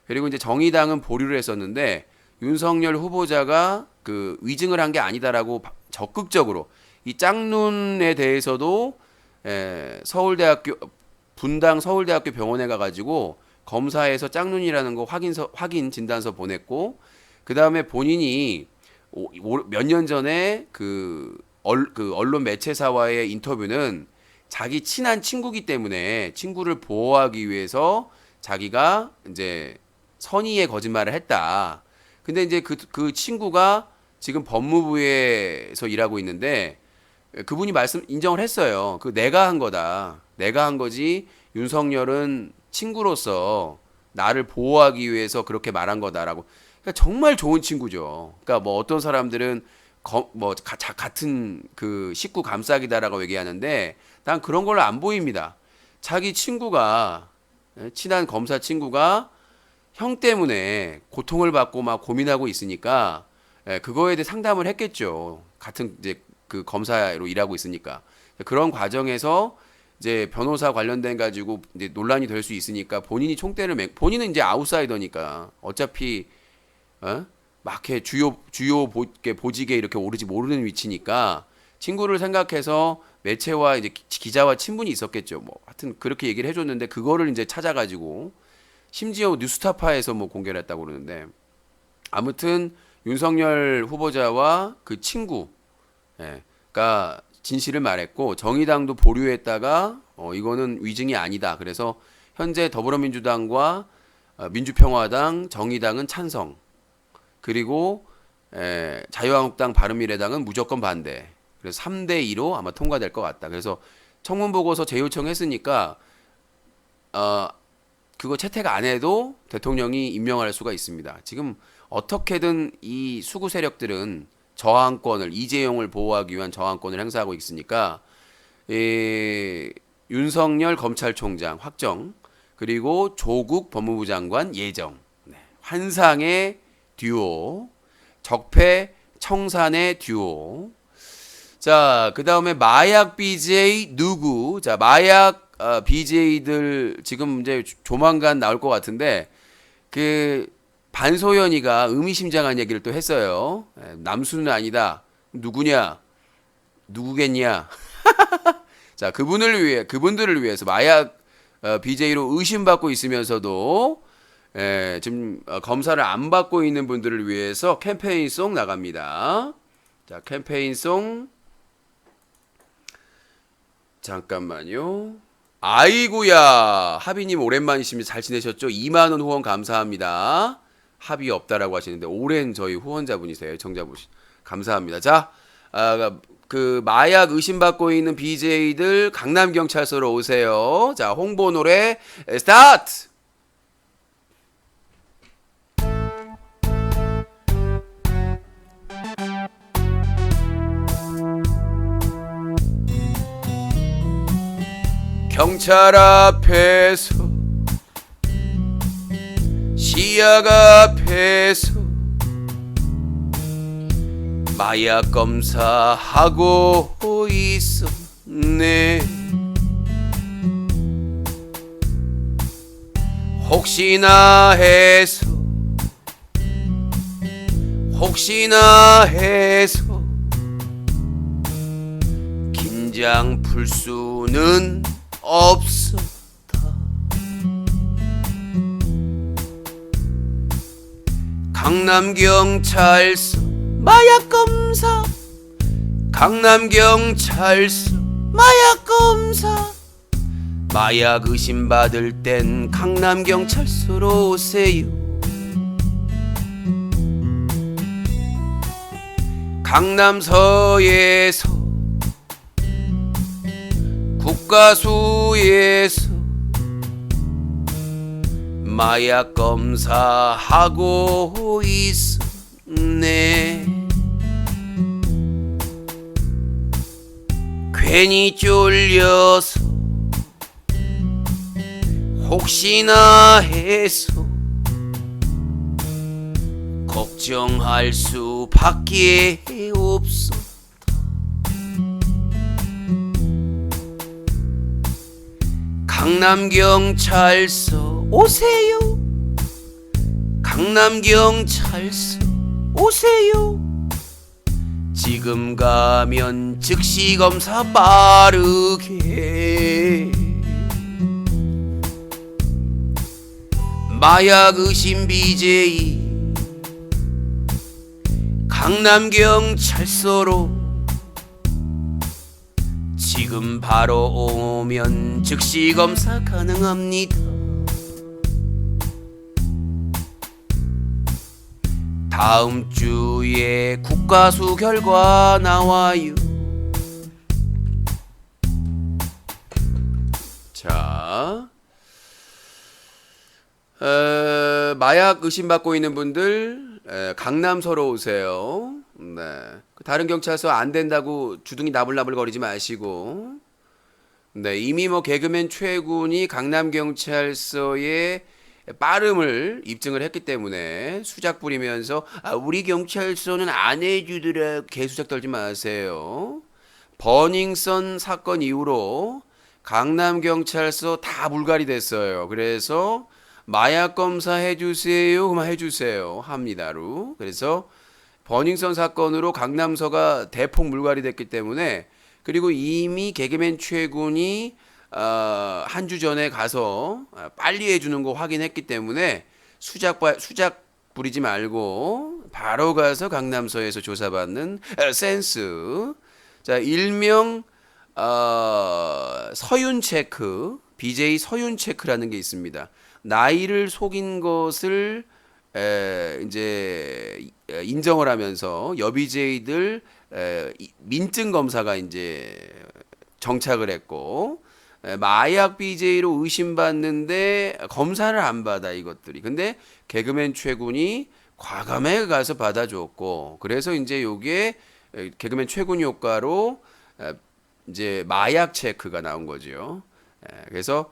Speaker 1: 그리고 이제 정의당은 보류를 했었는데 윤석열 후보자가 그 위증을 한 게 아니다라고 적극적으로 이 짝눈에 대해서도 서울대학교 분당 서울대학교 병원에 가가지고 검사에서 짝눈이라는 거 확인 진단서 보냈고 그 다음에 본인이 몇 년 전에 그 언론 매체사와의 인터뷰는 자기 친한 친구기 때문에 친구를 보호하기 위해서 자기가 이제 선의의 거짓말을 했다. 근데 이제 그 친구가 지금 법무부에서 일하고 있는데 그분이 인정을 했어요. 내가 한 거다. 내가 한 거지. 윤석열은 친구로서 나를 보호하기 위해서 그렇게 말한 거다라고. 그러니까 정말 좋은 친구죠. 그러니까 뭐 어떤 사람들은 같은 그 식구 감싸기다라고 얘기하는데 난 그런 걸로 안 보입니다. 자기 친구가 친한 검사 친구가 형 때문에 고통을 받고 막 고민하고 있으니까 그거에 대해 상담을 했겠죠. 같은 이제 그 검사로 일하고 있으니까 그런 과정에서 이제 변호사 관련된 가지고 이제 논란이 될 수 있으니까 본인이 본인은 이제 아웃사이더니까 어차피 막 이렇게 보직에 이렇게 오르지 모르는 위치니까 친구를 생각해서 매체와 이제 기자와 친분이 있었겠죠. 뭐 하여튼 그렇게 얘기를 해줬는데 그거를 이제 찾아가지고 심지어 뉴스타파에서 뭐 공개를 했다고 그러는데 아무튼 윤석열 후보자와 그 친구, 가 진실을 말했고 정의당도 보류했다가 이거는 위증이 아니다. 그래서 현재 더불어민주당과 민주평화당, 정의당은 찬성. 그리고 자유한국당, 바른미래당은 무조건 반대. 그래서 3대 2로 아마 통과될 것 같다. 그래서 청문 보고서 재요청했으니까 그거 채택 안 해도 대통령이 임명할 수가 있습니다. 지금 어떻게든 이 수구 세력들은 저항권을 이재용을 보호하기 위한 저항권을 행사하고 있으니까 윤석열 검찰총장 확정 그리고 조국 법무부 장관 예정 환상의 듀오 적폐 청산의 듀오. 자, 그 다음에 마약 BJ 누구? 자, 마약 BJ들 지금 이제 조만간 나올 것 같은데 그 반소연이가 의미심장한 얘기를 또 했어요. 남수는 아니다. 누구냐? 누구겠냐? 자, 그분들을 위해서 마약 BJ로 의심받고 있으면서도 지금 검사를 안 받고 있는 분들을 위해서 캠페인송 나갑니다. 자, 캠페인송 잠깐만요. 아이고야, 하비님 오랜만이십니다. 잘 지내셨죠? 2만 원 후원 감사합니다. 합의 없다라고 하시는데 오랜 저희 후원자분이세요. 애청자분 감사합니다. 자, 그 마약 의심받고 있는 BJ들 강남경찰서로 오세요. 자, 홍보 노래 스타트. 경찰 앞에서 시약 앞에서 마약 검사하고 있었네. 혹시나 해서 긴장 풀 수는 없었다. 강남경찰서 마약검사 강남경찰서 마약검사 마약 의심받을 땐 강남경찰서로 오세요. 강남서에서 국가수에서 마약 검사하고 있었네. 괜히 쫄려서 혹시나 해서 걱정할 수밖에 없어. 강남경찰서 오세요. 강남경찰서 오세요. 지금 가면 즉시 검사 빠르게. 마약 의심 BJ 강남경찰서로 지금 바로 오면 즉시 검사 가능합니다. 다음 주에 국가수 결과 나와요. 자, 마약 의심받고 있는 분들 강남서로 오세요. 네. 다른 경찰서 안 된다고 주둥이 나불나불 거리지 마시고. 네, 이미 뭐 개그맨 최군이 강남경찰서의 빠름을 입증을 했기 때문에 수작 부리면서 우리 경찰서는 안 해주더라 개수작 떨지 마세요. 버닝썬 사건 이후로 강남경찰서 다 물갈이 됐어요. 그래서 마약 검사 해주세요. 그만 해주세요. 합니다로. 그래서 버닝썬 사건으로 강남서가 대폭 물갈이 됐기 때문에 그리고 이미 개그맨 최군이 한 주 전에 가서 빨리 해주는 거 확인했기 때문에 수작 부리지 말고 바로 가서 강남서에서 조사받는 센스. 자, 일명 서윤 체크, BJ 서윤 체크라는 게 있습니다. 나이를 속인 것을 이제 인정을 하면서 여비제이들 민증 검사가 이제 정착을 했고 마약 BJ로 의심받는데 검사를 안 받아 이것들이. 근데 개그맨 최군이 과감하게 가서 받아줬고 그래서 이제 요게 개그맨 최군 효과로 이제 마약 체크가 나온 거죠. 그래서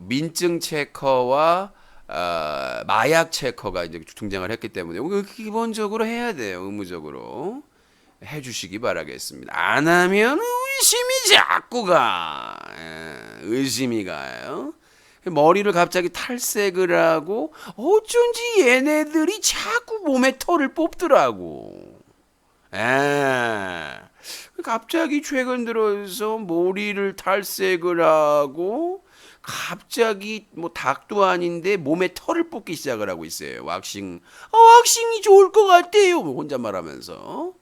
Speaker 1: 민증 체커와 마약 체커가 이제 등장을 했기 때문에 기본적으로 해야 돼요. 의무적으로 해주시기 바라겠습니다. 안 하면 의심이 자꾸 가. 의심이 가요. 머리를 갑자기 탈색을 하고 어쩐지 얘네들이 자꾸 몸에 털을 뽑더라고. 갑자기 최근 들어서 머리를 탈색을 하고 갑자기 뭐 닭도 아닌데 몸에 털을 뽑기 시작을 하고 있어요. 왁싱. 왁싱이 좋을 것 같아요. 혼자 말하면서.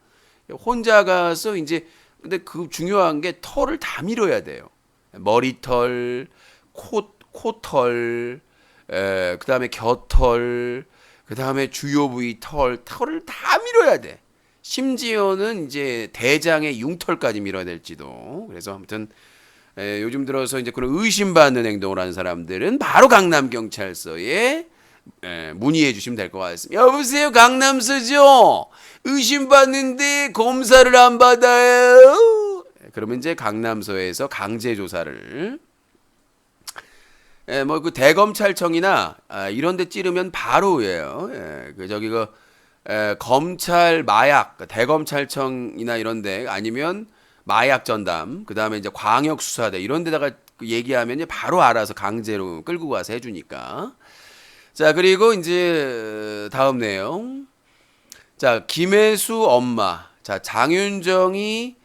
Speaker 1: 혼자 가서 이제 근데 그 중요한 게 털을 다 밀어야 돼요. 머리털, 코털, 그다음에 겨털, 그다음에 주요 부위 털을 다 밀어야 돼. 심지어는 이제 대장의 융털까지 밀어야 될지도. 그래서 아무튼 요즘 들어서 이제 그런 의심받는 행동을 하는 사람들은 바로 강남경찰서에 문의해 주시면 될 것 같습니다. 여보세요, 강남서죠? 의심받는데 검사를 안 받아요? 그러면 이제 강남서에서 강제 조사를 뭐 그 대검찰청이나 이런 데 찌르면 바로예요. 검찰 마약 대검찰청이나 이런 데 아니면 마약 전담 그다음에 이제 광역 수사대 이런 데다가 얘기하면 바로 알아서 강제로 끌고 가서 해 주니까. 자, 그리고 이제 다음 내용. 자, 김혜수 엄마. 자, 장윤정이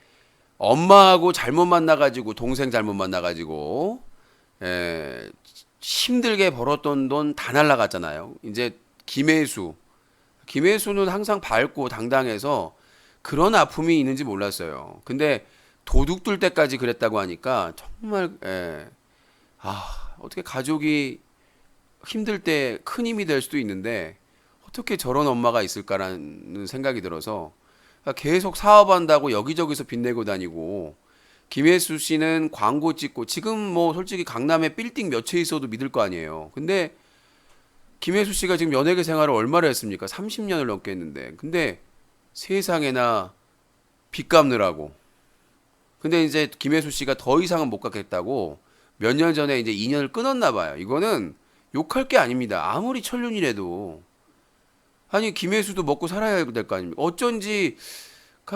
Speaker 1: 엄마하고 잘못 만나가지고 동생 잘못 만나가지고 힘들게 벌었던 돈 다 날라갔잖아요. 이제 김혜수는 항상 밝고 당당해서 그런 아픔이 있는지 몰랐어요. 근데 도둑 들 때까지 그랬다고 하니까 정말 어떻게 가족이 힘들 때 큰 힘이 될 수도 있는데 어떻게 저런 엄마가 있을까라는 생각이 들어서 계속 사업한다고 여기저기서 빚내고 다니고 김혜수 씨는 광고 찍고 지금 뭐 솔직히 강남에 빌딩 몇 채 있어도 믿을 거 아니에요. 근데 김혜수 씨가 지금 연예계 생활을 얼마나 했습니까? 30년을 넘게 했는데 근데 세상에나 빚 갚느라고. 근데 이제 김혜수 씨가 더 이상은 못 갚겠다고 몇 년 전에 이제 인연을 끊었나 봐요. 이거는 욕할 게 아닙니다. 아무리 천륜이라도. 아니 김혜수도 먹고 살아야 될 거 아닙니까? 어쩐지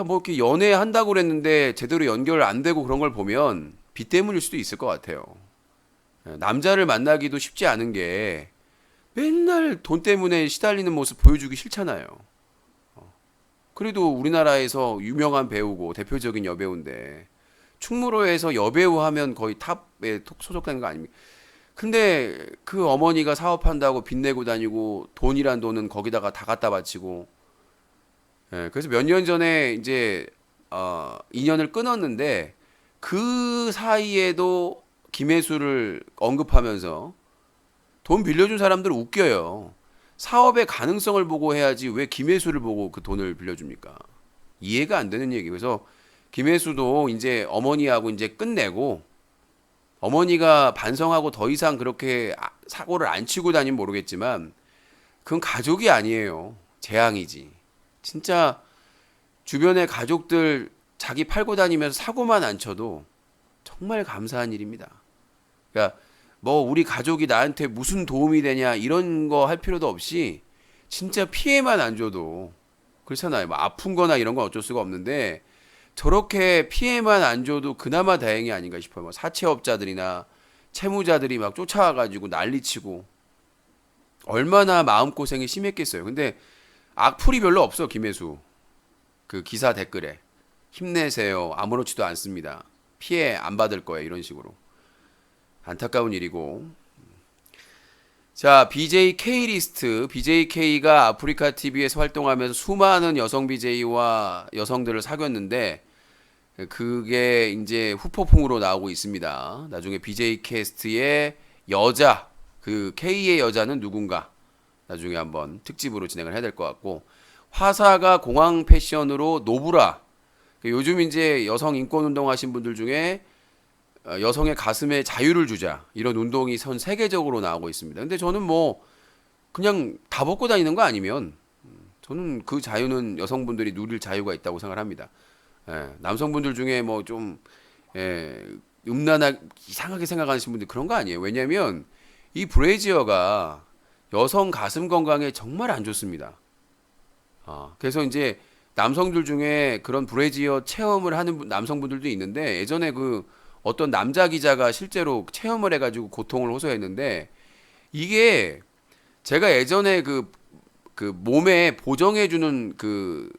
Speaker 1: 뭐 이렇게 연애한다고 그랬는데 제대로 연결 안 되고 그런 걸 보면 빚 때문일 수도 있을 것 같아요. 남자를 만나기도 쉽지 않은 게 맨날 돈 때문에 시달리는 모습 보여주기 싫잖아요. 그래도 우리나라에서 유명한 배우고 대표적인 여배우인데 충무로에서 여배우 하면 거의 탑에 소속되는 거 아닙니까? 근데 그 어머니가 사업한다고 빚내고 다니고 돈이란 돈은 거기다가 다 갖다 바치고 그래서 몇 년 전에 이제 인연을 끊었는데 그 사이에도 김혜수를 언급하면서 돈 빌려준 사람들은 웃겨요. 사업의 가능성을 보고 해야지 왜 김혜수를 보고 그 돈을 빌려줍니까? 이해가 안 되는 얘기. 그래서 김혜수도 이제 어머니하고 이제 끝내고 어머니가 반성하고 더 이상 그렇게 사고를 안 치고 다니면 모르겠지만 그건 가족이 아니에요. 재앙이지. 진짜 주변의 가족들 자기 팔고 다니면서 사고만 안 쳐도 정말 감사한 일입니다. 그러니까 뭐 우리 가족이 나한테 무슨 도움이 되냐 이런 거 할 필요도 없이 진짜 피해만 안 줘도 그렇잖아요. 뭐 아픈 거나 이런 건 어쩔 수가 없는데 저렇게 피해만 안 줘도 그나마 다행이 아닌가 싶어요. 뭐 사채업자들이나 채무자들이 막 쫓아와가지고 난리치고 얼마나 마음고생이 심했겠어요. 근데 악플이 별로 없어. 김혜수 그 기사 댓글에 힘내세요. 아무렇지도 않습니다. 피해 안 받을 거예요. 이런 식으로. 안타까운 일이고. 자, BJ K리스트. BJ K가 아프리카 TV에서 활동하면서 수많은 여성 BJ와 여성들을 사귀었는데 그게 이제 후폭풍으로 나오고 있습니다. 나중에 BJ 캐스트의 여자, 그 K의 여자는 누군가 나중에 한번 특집으로 진행을 해야 될 것 같고, 화사가 공항 패션으로 노브라. 요즘 이제 여성 인권 운동 하신 분들 중에 여성의 가슴에 자유를 주자 이런 운동이 전 세계적으로 나오고 있습니다. 근데 저는 뭐 그냥 다 벗고 다니는 거 아니면 저는 그 자유는 여성분들이 누릴 자유가 있다고 생각을 합니다. 예, 남성분들 중에 뭐 좀 음란하게 이상하게 생각하시는 분들 그런 거 아니에요. 왜냐하면 이 브래지어가 여성 가슴 건강에 정말 안 좋습니다. 그래서 이제 남성들 중에 그런 브래지어 체험을 하는 남성분들도 있는데, 예전에 그 어떤 남자 기자가 실제로 체험을 해가지고 고통을 호소했는데, 이게 제가 예전에 그 몸에 보정해주는 그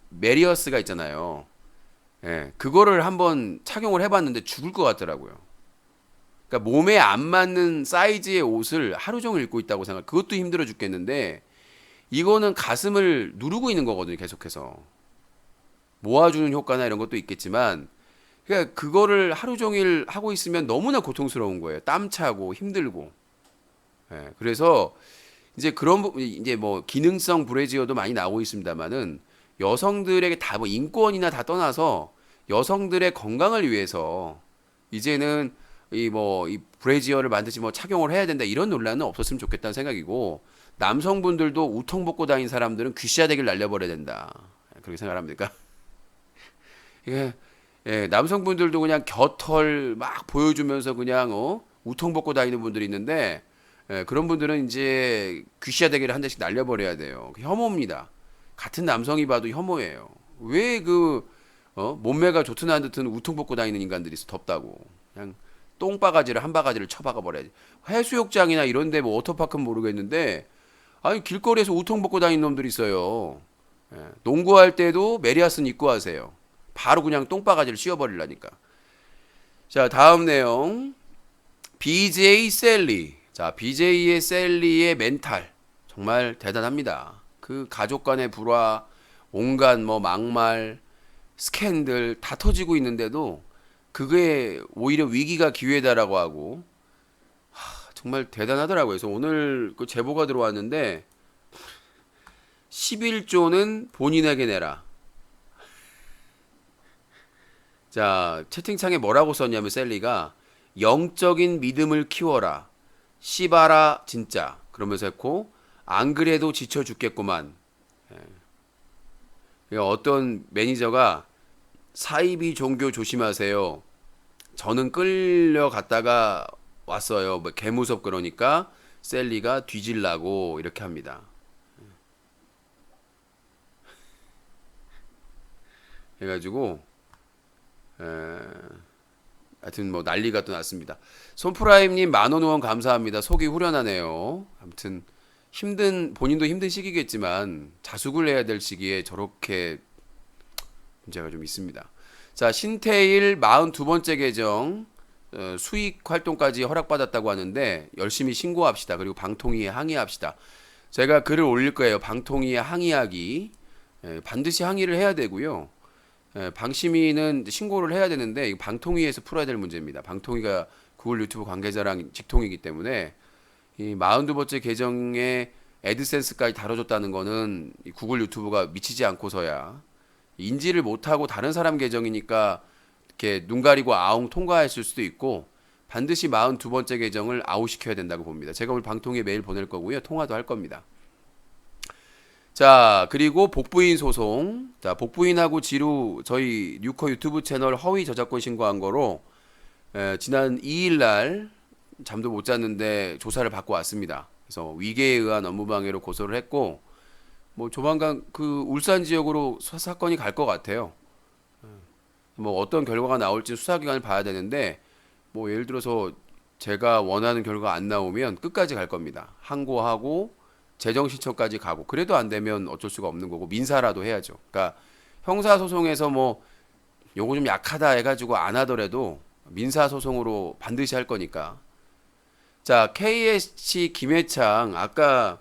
Speaker 1: 메리어스가 있잖아요. 예, 그거를 한번 착용을 해봤는데 죽을 것 같더라고요. 그러니까 몸에 안 맞는 사이즈의 옷을 하루 종일 입고 있다고 생각. 그것도 힘들어 죽겠는데 이거는 가슴을 누르고 있는 거거든요. 계속해서 모아주는 효과나 이런 것도 있겠지만, 그러니까 그거를 하루 종일 하고 있으면 너무나 고통스러운 거예요. 땀 차고 힘들고. 예, 그래서 이제 그런 이제 뭐 기능성 브래지어도 많이 나오고 있습니다만은 여성들에게 다 뭐 인권이나 다 떠나서 여성들의 건강을 위해서 이제는 이 브래지어를 반드시 뭐 착용을 해야 된다 이런 논란은 없었으면 좋겠다는 생각이고, 남성분들도 우통 벗고 다니는 사람들은 귀시야되기를 날려버려야 된다 그렇게 생각합니까? 예, 예, 남성분들도 그냥 겨털 막 보여주면서 그냥 우통 벗고 다니는 분들이 있는데, 예, 그런 분들은 이제 귀시야되기를 한 대씩 날려버려야 돼요. 혐오입니다. 같은 남성이 봐도 혐오예요. 왜 몸매가 좋든 안 좋든 우통 벗고 다니는 인간들이 있어. 덥다고. 그냥 똥바가지를 한 바가지를 쳐박아 버려야지. 해수욕장이나 이런데 뭐 워터파크는 모르겠는데, 아니 길거리에서 우통 벗고 다니는 놈들이 있어요. 예, 농구할 때도 메리아스는 입고 하세요. 바로 그냥 똥바가지를 씌워버리려니까. 자, 다음 내용. BJ 셀리. 자, BJ의 셀리의 멘탈 정말 대단합니다. 그 가족 간의 불화, 온갖 뭐 막말, 스캔들 다 터지고 있는데도 그게 오히려 위기가 기회다라고 하고, 정말 대단하더라고요. 그래서 오늘 그 제보가 들어왔는데 11조는 본인에게 내라. 자, 채팅창에 뭐라고 썼냐면 셀리가 영적인 믿음을 키워라. 씨바라 진짜. 그러면서 했고, 안 그래도 지쳐 죽겠구만. 예. 어떤 매니저가 사이비 종교 조심하세요. 저는 끌려갔다가 왔어요. 뭐 개무섭 그러니까 셀리가 뒤질라고 이렇게 합니다. 해가지고 하여튼 뭐 난리가 또 났습니다. 손프라임님 10,000원 후원 감사합니다. 속이 후련하네요. 아무튼 본인도 힘든 시기겠지만 자숙을 해야 될 시기에 저렇게 문제가 좀 있습니다. 자, 신태일 42번째 계정 수익 활동까지 허락받았다고 하는데 열심히 신고합시다. 그리고 방통위에 항의합시다. 제가 글을 올릴 거예요. 방통위에 항의하기. 반드시 항의를 해야 되고요. 방심위는 신고를 해야 되는데 방통위에서 풀어야 될 문제입니다. 방통위가 구글 유튜브 관계자랑 직통이기 때문에 이 42번째 계정에 애드센스까지 다뤄줬다는 거는 이 구글 유튜브가 미치지 않고서야, 인지를 못하고 다른 사람 계정이니까 이렇게 눈 가리고 아웅 통과했을 수도 있고, 반드시 42번째 계정을 아웃시켜야 된다고 봅니다. 제가 오늘 방통위에 메일 보낼 거고요. 통화도 할 겁니다. 자, 그리고 복부인 소송. 자, 복부인하고 지루 저희 뉴커 유튜브 채널 허위 저작권 신고한 거로 지난 2일 날 잠도 못 잤는데 조사를 받고 왔습니다. 그래서 위계에 의한 업무방해로 고소를 했고, 뭐 조만간 그 울산 지역으로 사건이 갈 것 같아요. 뭐 어떤 결과가 나올지 수사기관을 봐야 되는데, 뭐 예를 들어서 제가 원하는 결과 안 나오면 끝까지 갈 겁니다. 항고하고 재정신청까지 가고 그래도 안 되면 어쩔 수가 없는 거고 민사라도 해야죠. 그러니까 형사소송에서 뭐 요거 좀 약하다 해가지고 안 하더라도 민사소송으로 반드시 할 거니까. 자, KSC 김해창 아까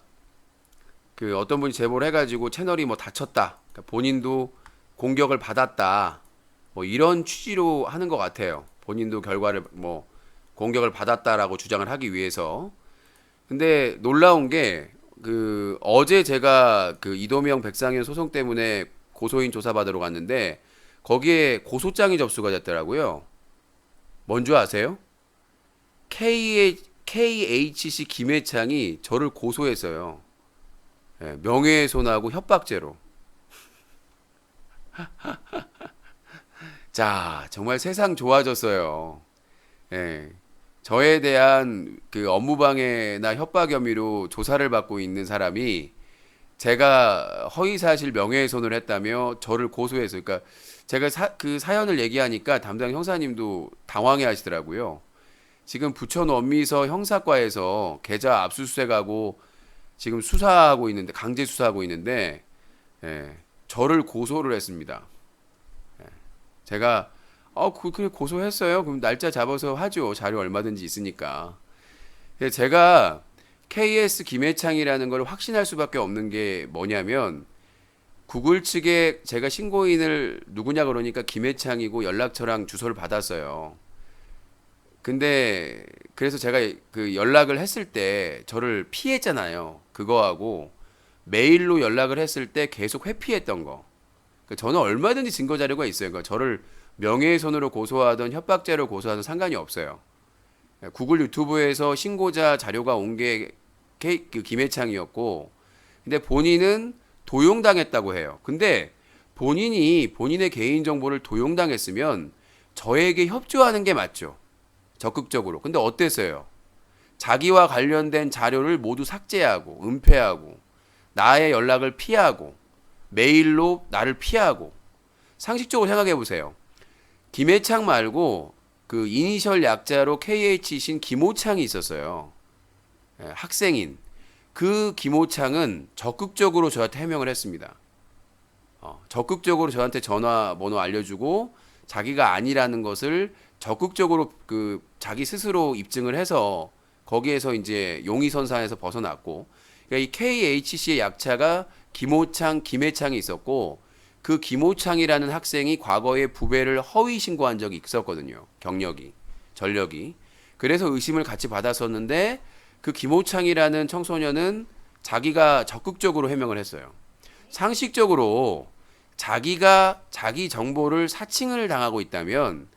Speaker 1: 그 어떤 분이 제보를 해가지고 채널이 뭐 다쳤다, 그러니까 본인도 공격을 받았다, 뭐 이런 취지로 하는 것 같아요. 본인도 결과를 뭐 공격을 받았다라고 주장을 하기 위해서. 근데 놀라운 게 그 어제 제가 그 이도명 백상현 소송 때문에 고소인 조사받으러 갔는데 거기에 고소장이 접수가 됐더라고요. 뭔 줄 아세요? KHC 김해창이 저를 고소했어요. 예, 명예훼손하고 협박죄로. 자, 정말 세상 좋아졌어요. 예, 저에 대한 그 업무방해나 협박 혐의로 조사를 받고 있는 사람이 제가 허위사실 명예훼손을 했다며 저를 고소해서, 그러니까 제가 그 사연을 얘기하니까 담당 형사님도 당황해 하시더라고요. 지금 부천 원미서 형사과에서 계좌 압수수색하고 지금 수사하고 있는데, 강제 수사하고 있는데, 예, 저를 고소를 했습니다. 예, 제가 그래 고소했어요. 그럼 날짜 잡아서 하죠. 자료 얼마든지 있으니까. 제가 KS 김해창이라는 걸 확신할 수밖에 없는 게 뭐냐면, 구글 측에 제가 신고인을 누구냐 그러니까 김해창이고 연락처랑 주소를 받았어요. 근데 그래서 제가 그 연락을 했을 때 저를 피했잖아요. 그거하고 메일로 연락을 했을 때 계속 회피했던 거. 그러니까 저는 얼마든지 증거 자료가 있어요. 그러니까 저를 명예훼손으로 고소하든 협박죄로 고소하든 상관이 없어요. 구글 유튜브에서 신고자 자료가 온 게 그 김해창이었고, 근데 본인은 도용당했다고 해요. 근데 본인이 본인의 개인정보를 도용당했으면 저에게 협조하는 게 맞죠. 적극적으로. 근데 어땠어요? 자기와 관련된 자료를 모두 삭제하고 은폐하고 나의 연락을 피하고 메일로 나를 피하고. 상식적으로 생각해 보세요. 김해창 말고 그 이니셜 약자로 KH신 김호창이 있었어요. 학생인. 그 김호창은 적극적으로 저한테 해명을 했습니다. 적극적으로 저한테 전화번호 알려주고 자기가 아니라는 것을 적극적으로 그 자기 스스로 입증을 해서 거기에서 이제 용의선상에서 벗어났고, 그러니까 이 KHC의 약자가 김호창, 김해창이 있었고, 그 김호창이라는 학생이 과거에 부배를 허위 신고한 적이 있었거든요. 경력이, 전력이. 그래서 의심을 같이 받았었는데 그 김호창이라는 청소년은 자기가 적극적으로 해명을 했어요. 상식적으로 자기가 자기 정보를 사칭을 당하고 있다면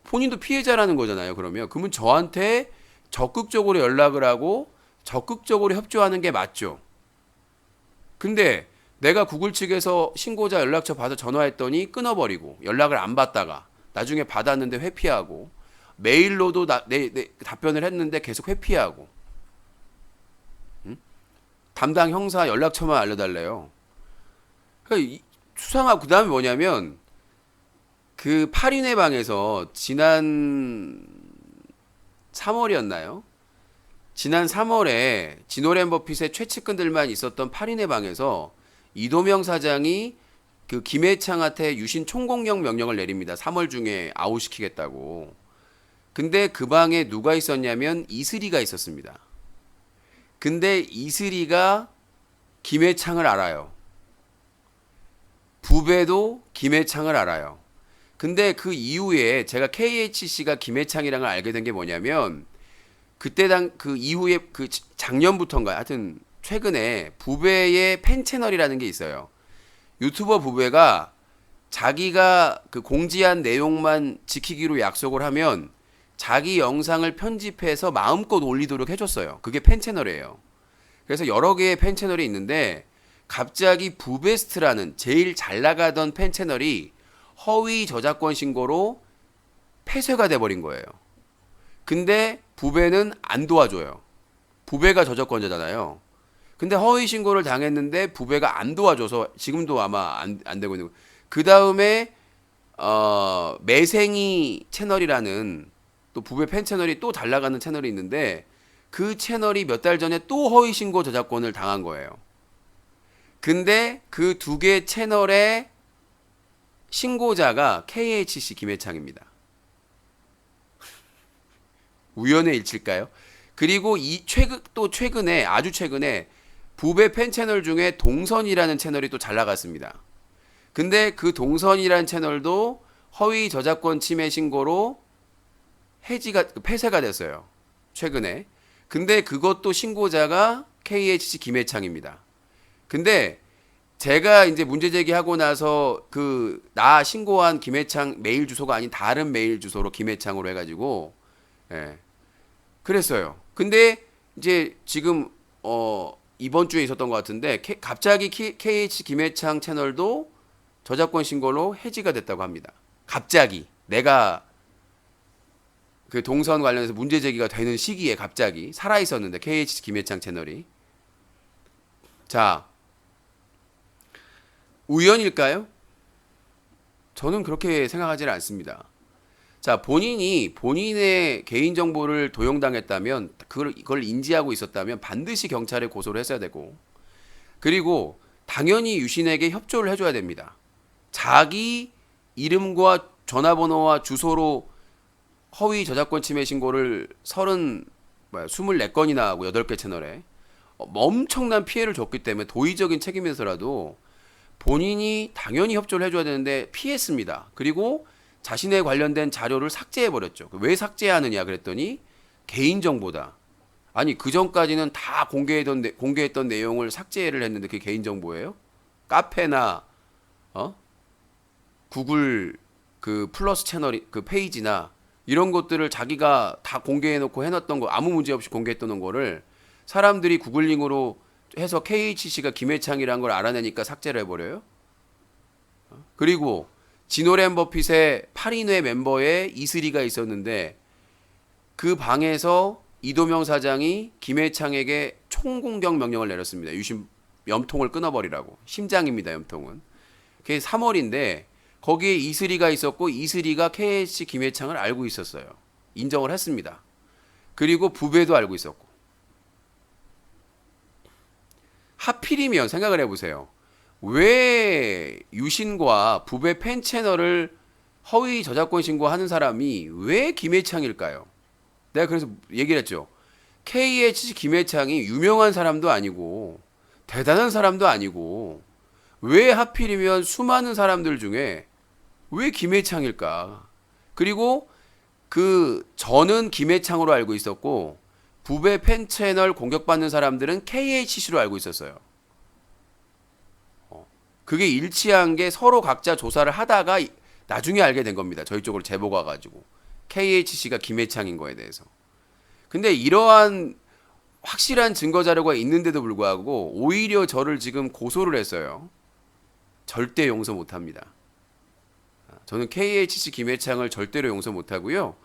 Speaker 1: 본인도 피해자라는 거잖아요. 그러면 저한테 적극적으로 연락을 하고 적극적으로 협조하는 게 맞죠. 근데 내가 구글 측에서 신고자 연락처 받아 전화했더니 끊어버리고 연락을 안 받다가 나중에 받았는데 회피하고 메일로도 내 답변을 했는데 계속 회피하고. 응? 담당 형사 연락처만 알려달래요. 그러니까 수상하고, 그 다음에 뭐냐면 그 8인의 방에서 지난 3월이었나요? 지난 3월에 진오랜 버핏의 최측근들만 있었던 8인의 방에서 이도명 사장이 그 김해창한테 유신 총공격 명령을 내립니다. 3월 중에 아웃시키겠다고. 근데 그 방에 누가 있었냐면 이슬이가 있었습니다. 근데 이슬이가 김해창을 알아요. 부배도 김해창을 알아요. 근데 그 이후에 제가 KHC가 김해창이랑을 알게 된 게 뭐냐면, 그때 그 이후에 그 작년부터인가 하여튼 최근에 부배의 팬 채널이라는 게 있어요. 유튜버 부배가 자기가 그 공지한 내용만 지키기로 약속을 하면 자기 영상을 편집해서 마음껏 올리도록 해줬어요. 그게 팬 채널이에요. 그래서 여러 개의 팬 채널이 있는데 갑자기 부베스트라는 제일 잘 나가던 팬 채널이 허위 저작권 신고로 폐쇄가 돼버린 거예요. 근데 부배는 안 도와줘요. 부배가 저작권자잖아요. 근데 허위 신고를 당했는데 부배가 안 도와줘서 지금도 아마 안 되고 있는 거예요. 그 다음에 매생이 채널이라는 또 부배 팬 채널이 또 잘 나가는 채널이 있는데 그 채널이 몇 달 전에 또 허위 신고 저작권을 당한 거예요. 근데 그 두 개 채널의 신고자가 KHC 김해창입니다. 우연의 일치일까요? 그리고 최근에 아주 최근에 부배 팬 채널 중에 동선이라는 채널이 또 잘 나갔습니다. 근데 그 동선이라는 채널도 허위 저작권 침해 신고로 폐쇄가 됐어요. 최근에. 근데 그것도 신고자가 KHC 김해창입니다. 근데 제가 이제 문제 제기하고 나서 나 신고한 김해창 메일 주소가 아닌 다른 메일 주소로 김해창으로 해가지고 그랬어요. 근데 이제 지금 이번 주에 있었던 것 같은데 갑자기 KH 김해창 채널도 저작권 신고로 해지가 됐다고 합니다. 갑자기 내가 그 동선 관련해서 문제 제기가 되는 시기에 갑자기 살아 있었는데 KH 김해창 채널이. 자, 우연일까요? 저는 그렇게 생각하지 않습니다. 자, 본인의 개인정보를 도용당했다면, 그걸 인지하고 있었다면 반드시 경찰에 고소를 했어야 되고, 그리고 당연히 유신에게 협조를 해줘야 됩니다. 자기 이름과 전화번호와 주소로 허위 저작권 침해 신고를 24건이나 하고 8개 채널에 엄청난 피해를 줬기 때문에 도의적인 책임에서라도 본인이 당연히 협조를 해줘야 되는데 피했습니다. 그리고 자신에 관련된 자료를 삭제해버렸죠. 왜 삭제하느냐 그랬더니 개인정보다. 아니 그 전까지는 다 공개했던 내용을 삭제를 했는데 그게 개인정보예요? 카페나 구글 그 플러스 채널 그 페이지나 이런 것들을 자기가 다 공개해놓고 해놨던 거 아무 문제 없이 공개했던 거를 사람들이 구글링으로 해서 KHC가 김해창이라는 걸 알아내니까 삭제를 해버려요? 그리고 지노랜 버핏의 8인회 멤버에 이슬이가 있었는데 그 방에서 이도명 사장이 김해창에게 총공격 명령을 내렸습니다. 유심 염통을 끊어버리라고. 심장입니다, 염통은. 그게 3월인데 거기에 이슬이가 있었고 이슬이가 KHC 김해창을 알고 있었어요. 인정을 했습니다. 그리고 부배도 알고 있었고. 하필이면 생각을 해보세요. 왜 유신과 부배 팬 채널을 허위 저작권 신고하는 사람이 왜 김해창일까요? 내가 그래서 얘기를 했죠. KHC 김해창이 유명한 사람도 아니고 대단한 사람도 아니고 왜 하필이면 수많은 사람들 중에 왜 김해창일까? 그리고 저는 김해창으로 알고 있었고 부배 팬 채널 공격받는 사람들은 KHC로 알고 있었어요. 그게 일치한 게 서로 각자 조사를 하다가 나중에 알게 된 겁니다. 저희 쪽으로 제보가 와가지고 KHC가 김해창인 거에 대해서. 근데 이러한 확실한 증거 자료가 있는데도 불구하고 오히려 저를 지금 고소를 했어요. 절대 용서 못합니다. 저는 KHC 김해창을 절대로 용서 못하고요.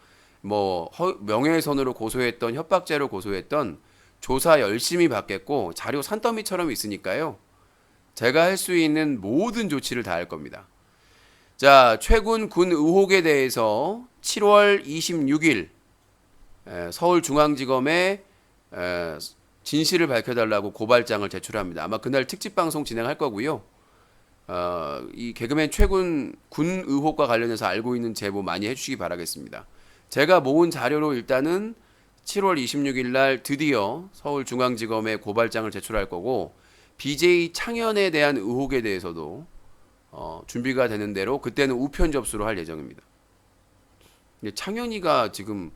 Speaker 1: 명예훼손으로 고소했던 협박죄로 고소했던 조사 열심히 받겠고 자료 산더미처럼 있으니까요. 제가 할 수 있는 모든 조치를 다 할 겁니다. 자, 최군 군 의혹에 대해서 7월 26일 서울중앙지검에 진실을 밝혀달라고 고발장을 제출합니다. 아마 그날 특집 방송 진행할 거고요. 이 개그맨 최군 군 의혹과 관련해서 알고 있는 제보 많이 해주시기 바라겠습니다. 제가 모은 자료로 일단은 7월 26일 날 드디어 서울중앙지검에 고발장을 제출할 거고 BJ 창현에 대한 의혹에 대해서도 준비가 되는 대로 그때는 우편 접수로 할 예정입니다. 근데 창현이가 지금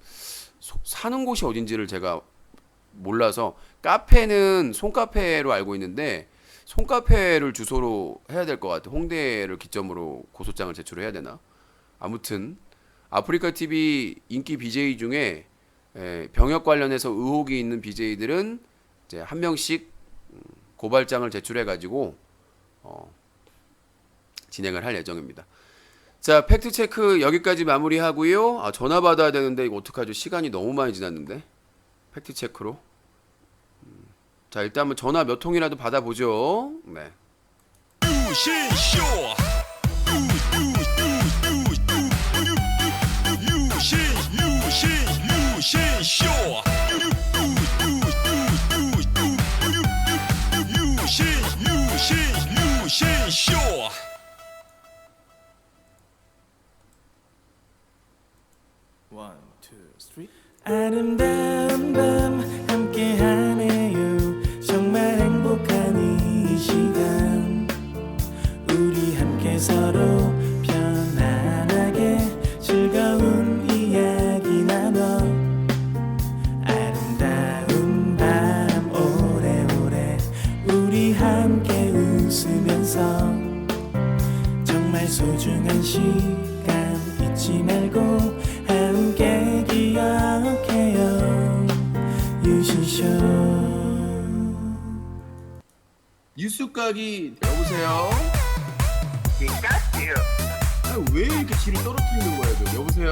Speaker 1: 사는 곳이 어딘지를 제가 몰라서 카페는 손카페로 알고 있는데 손카페를 주소로 해야 될 것 같아요. 홍대를 기점으로 고소장을 제출해야 되나? 아무튼 아프리카TV 인기 BJ 중에 병역 관련해서 의혹이 있는 BJ들은 이제 한 명씩 고발장을 제출해가지고 진행을 할 예정입니다. 자, 팩트체크 여기까지 마무리하고요. 전화 받아야 되는데 이거 어떡하죠? 시간이 너무 많이 지났는데 팩트체크로. 자, 일단 한번 전화 몇 통이라도 받아보죠. 네.
Speaker 4: 유신
Speaker 5: One, two, three. 아름다운 밤 함께하네요. 정말 행복한 이 시간. 우리 함께 서로 편안하게 즐거운 이야기 나눠. 아름다운 밤 오래오래 우리 함께 웃으면서 정말 소중한 시간 잊지 말고 함께 기억해요. 유신쇼.
Speaker 1: 뉴스가기 여보세요? 왜 이렇게 질을 떨어뜨리는 거예요? 여보세요?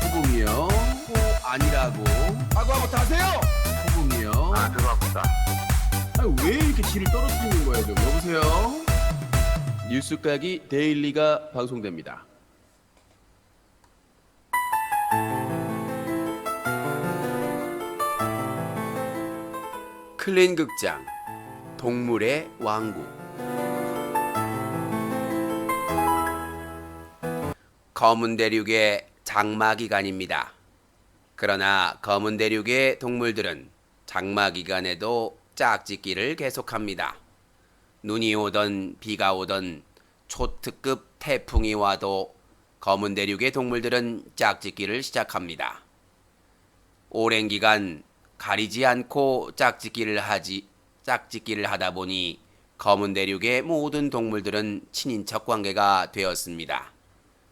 Speaker 1: 호봉이요? 아니라고. 하고 다세요. 호봉이요.
Speaker 2: 들어왔다.
Speaker 1: 왜 이렇게 질을 떨어뜨리는 거예요? 여보세요? 뉴스가기 데일리가 방송됩니다. 클린 극장 동물의 왕국. 검은 대륙의 장마 기간입니다. 그러나 검은 대륙의 동물들은 장마 기간에도 짝짓기를 계속합니다. 눈이 오던 비가 오던 초특급 태풍이 와도 검은 대륙의 동물들은 짝짓기를 시작합니다. 오랜 기간 가리지 않고 짝짓기를 하다 보니 검은 대륙의 모든 동물들은 친인척 관계가 되었습니다.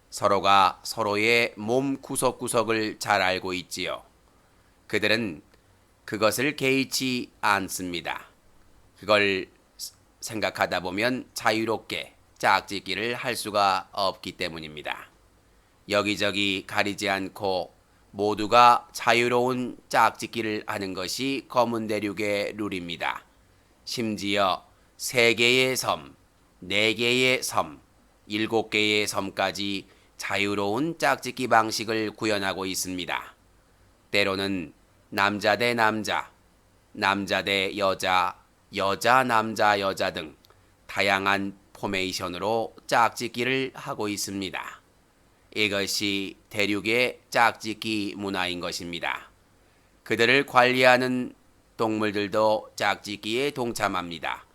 Speaker 1: 서로가 서로의 몸 구석구석을 잘 알고 있지요. 그들은 그것을 개의치 않습니다. 그걸 생각하다 보면 자유롭게 짝짓기를 할 수가 없기 때문입니다. 여기저기 가리지 않고 모두가 자유로운 짝짓기를 하는 것이 검은 대륙의 룰입니다. 심지어 3개의 섬, 4개의 섬, 7개의 섬까지 자유로운 짝짓기 방식을 구현하고 있습니다. 때로는 남자 대 남자, 남자 대 여자, 여자 남자 여자 등 다양한 포메이션으로 짝짓기를 하고 있습니다. 이것이 대륙의 짝짓기 문화인 것입니다. 그들을 관리하는 동물들도 짝짓기에 동참합니다.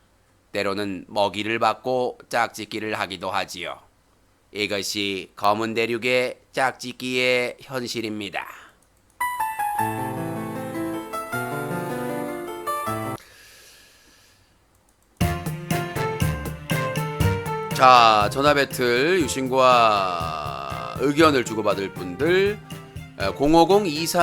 Speaker 1: 때로는 먹이를 받고 짝짓기를 하기도 하지요. 이것이 검은 대륙의 짝짓기의 현실입니다. 자, 전화 배틀 유신과 의견을 주고받을 분들 050-23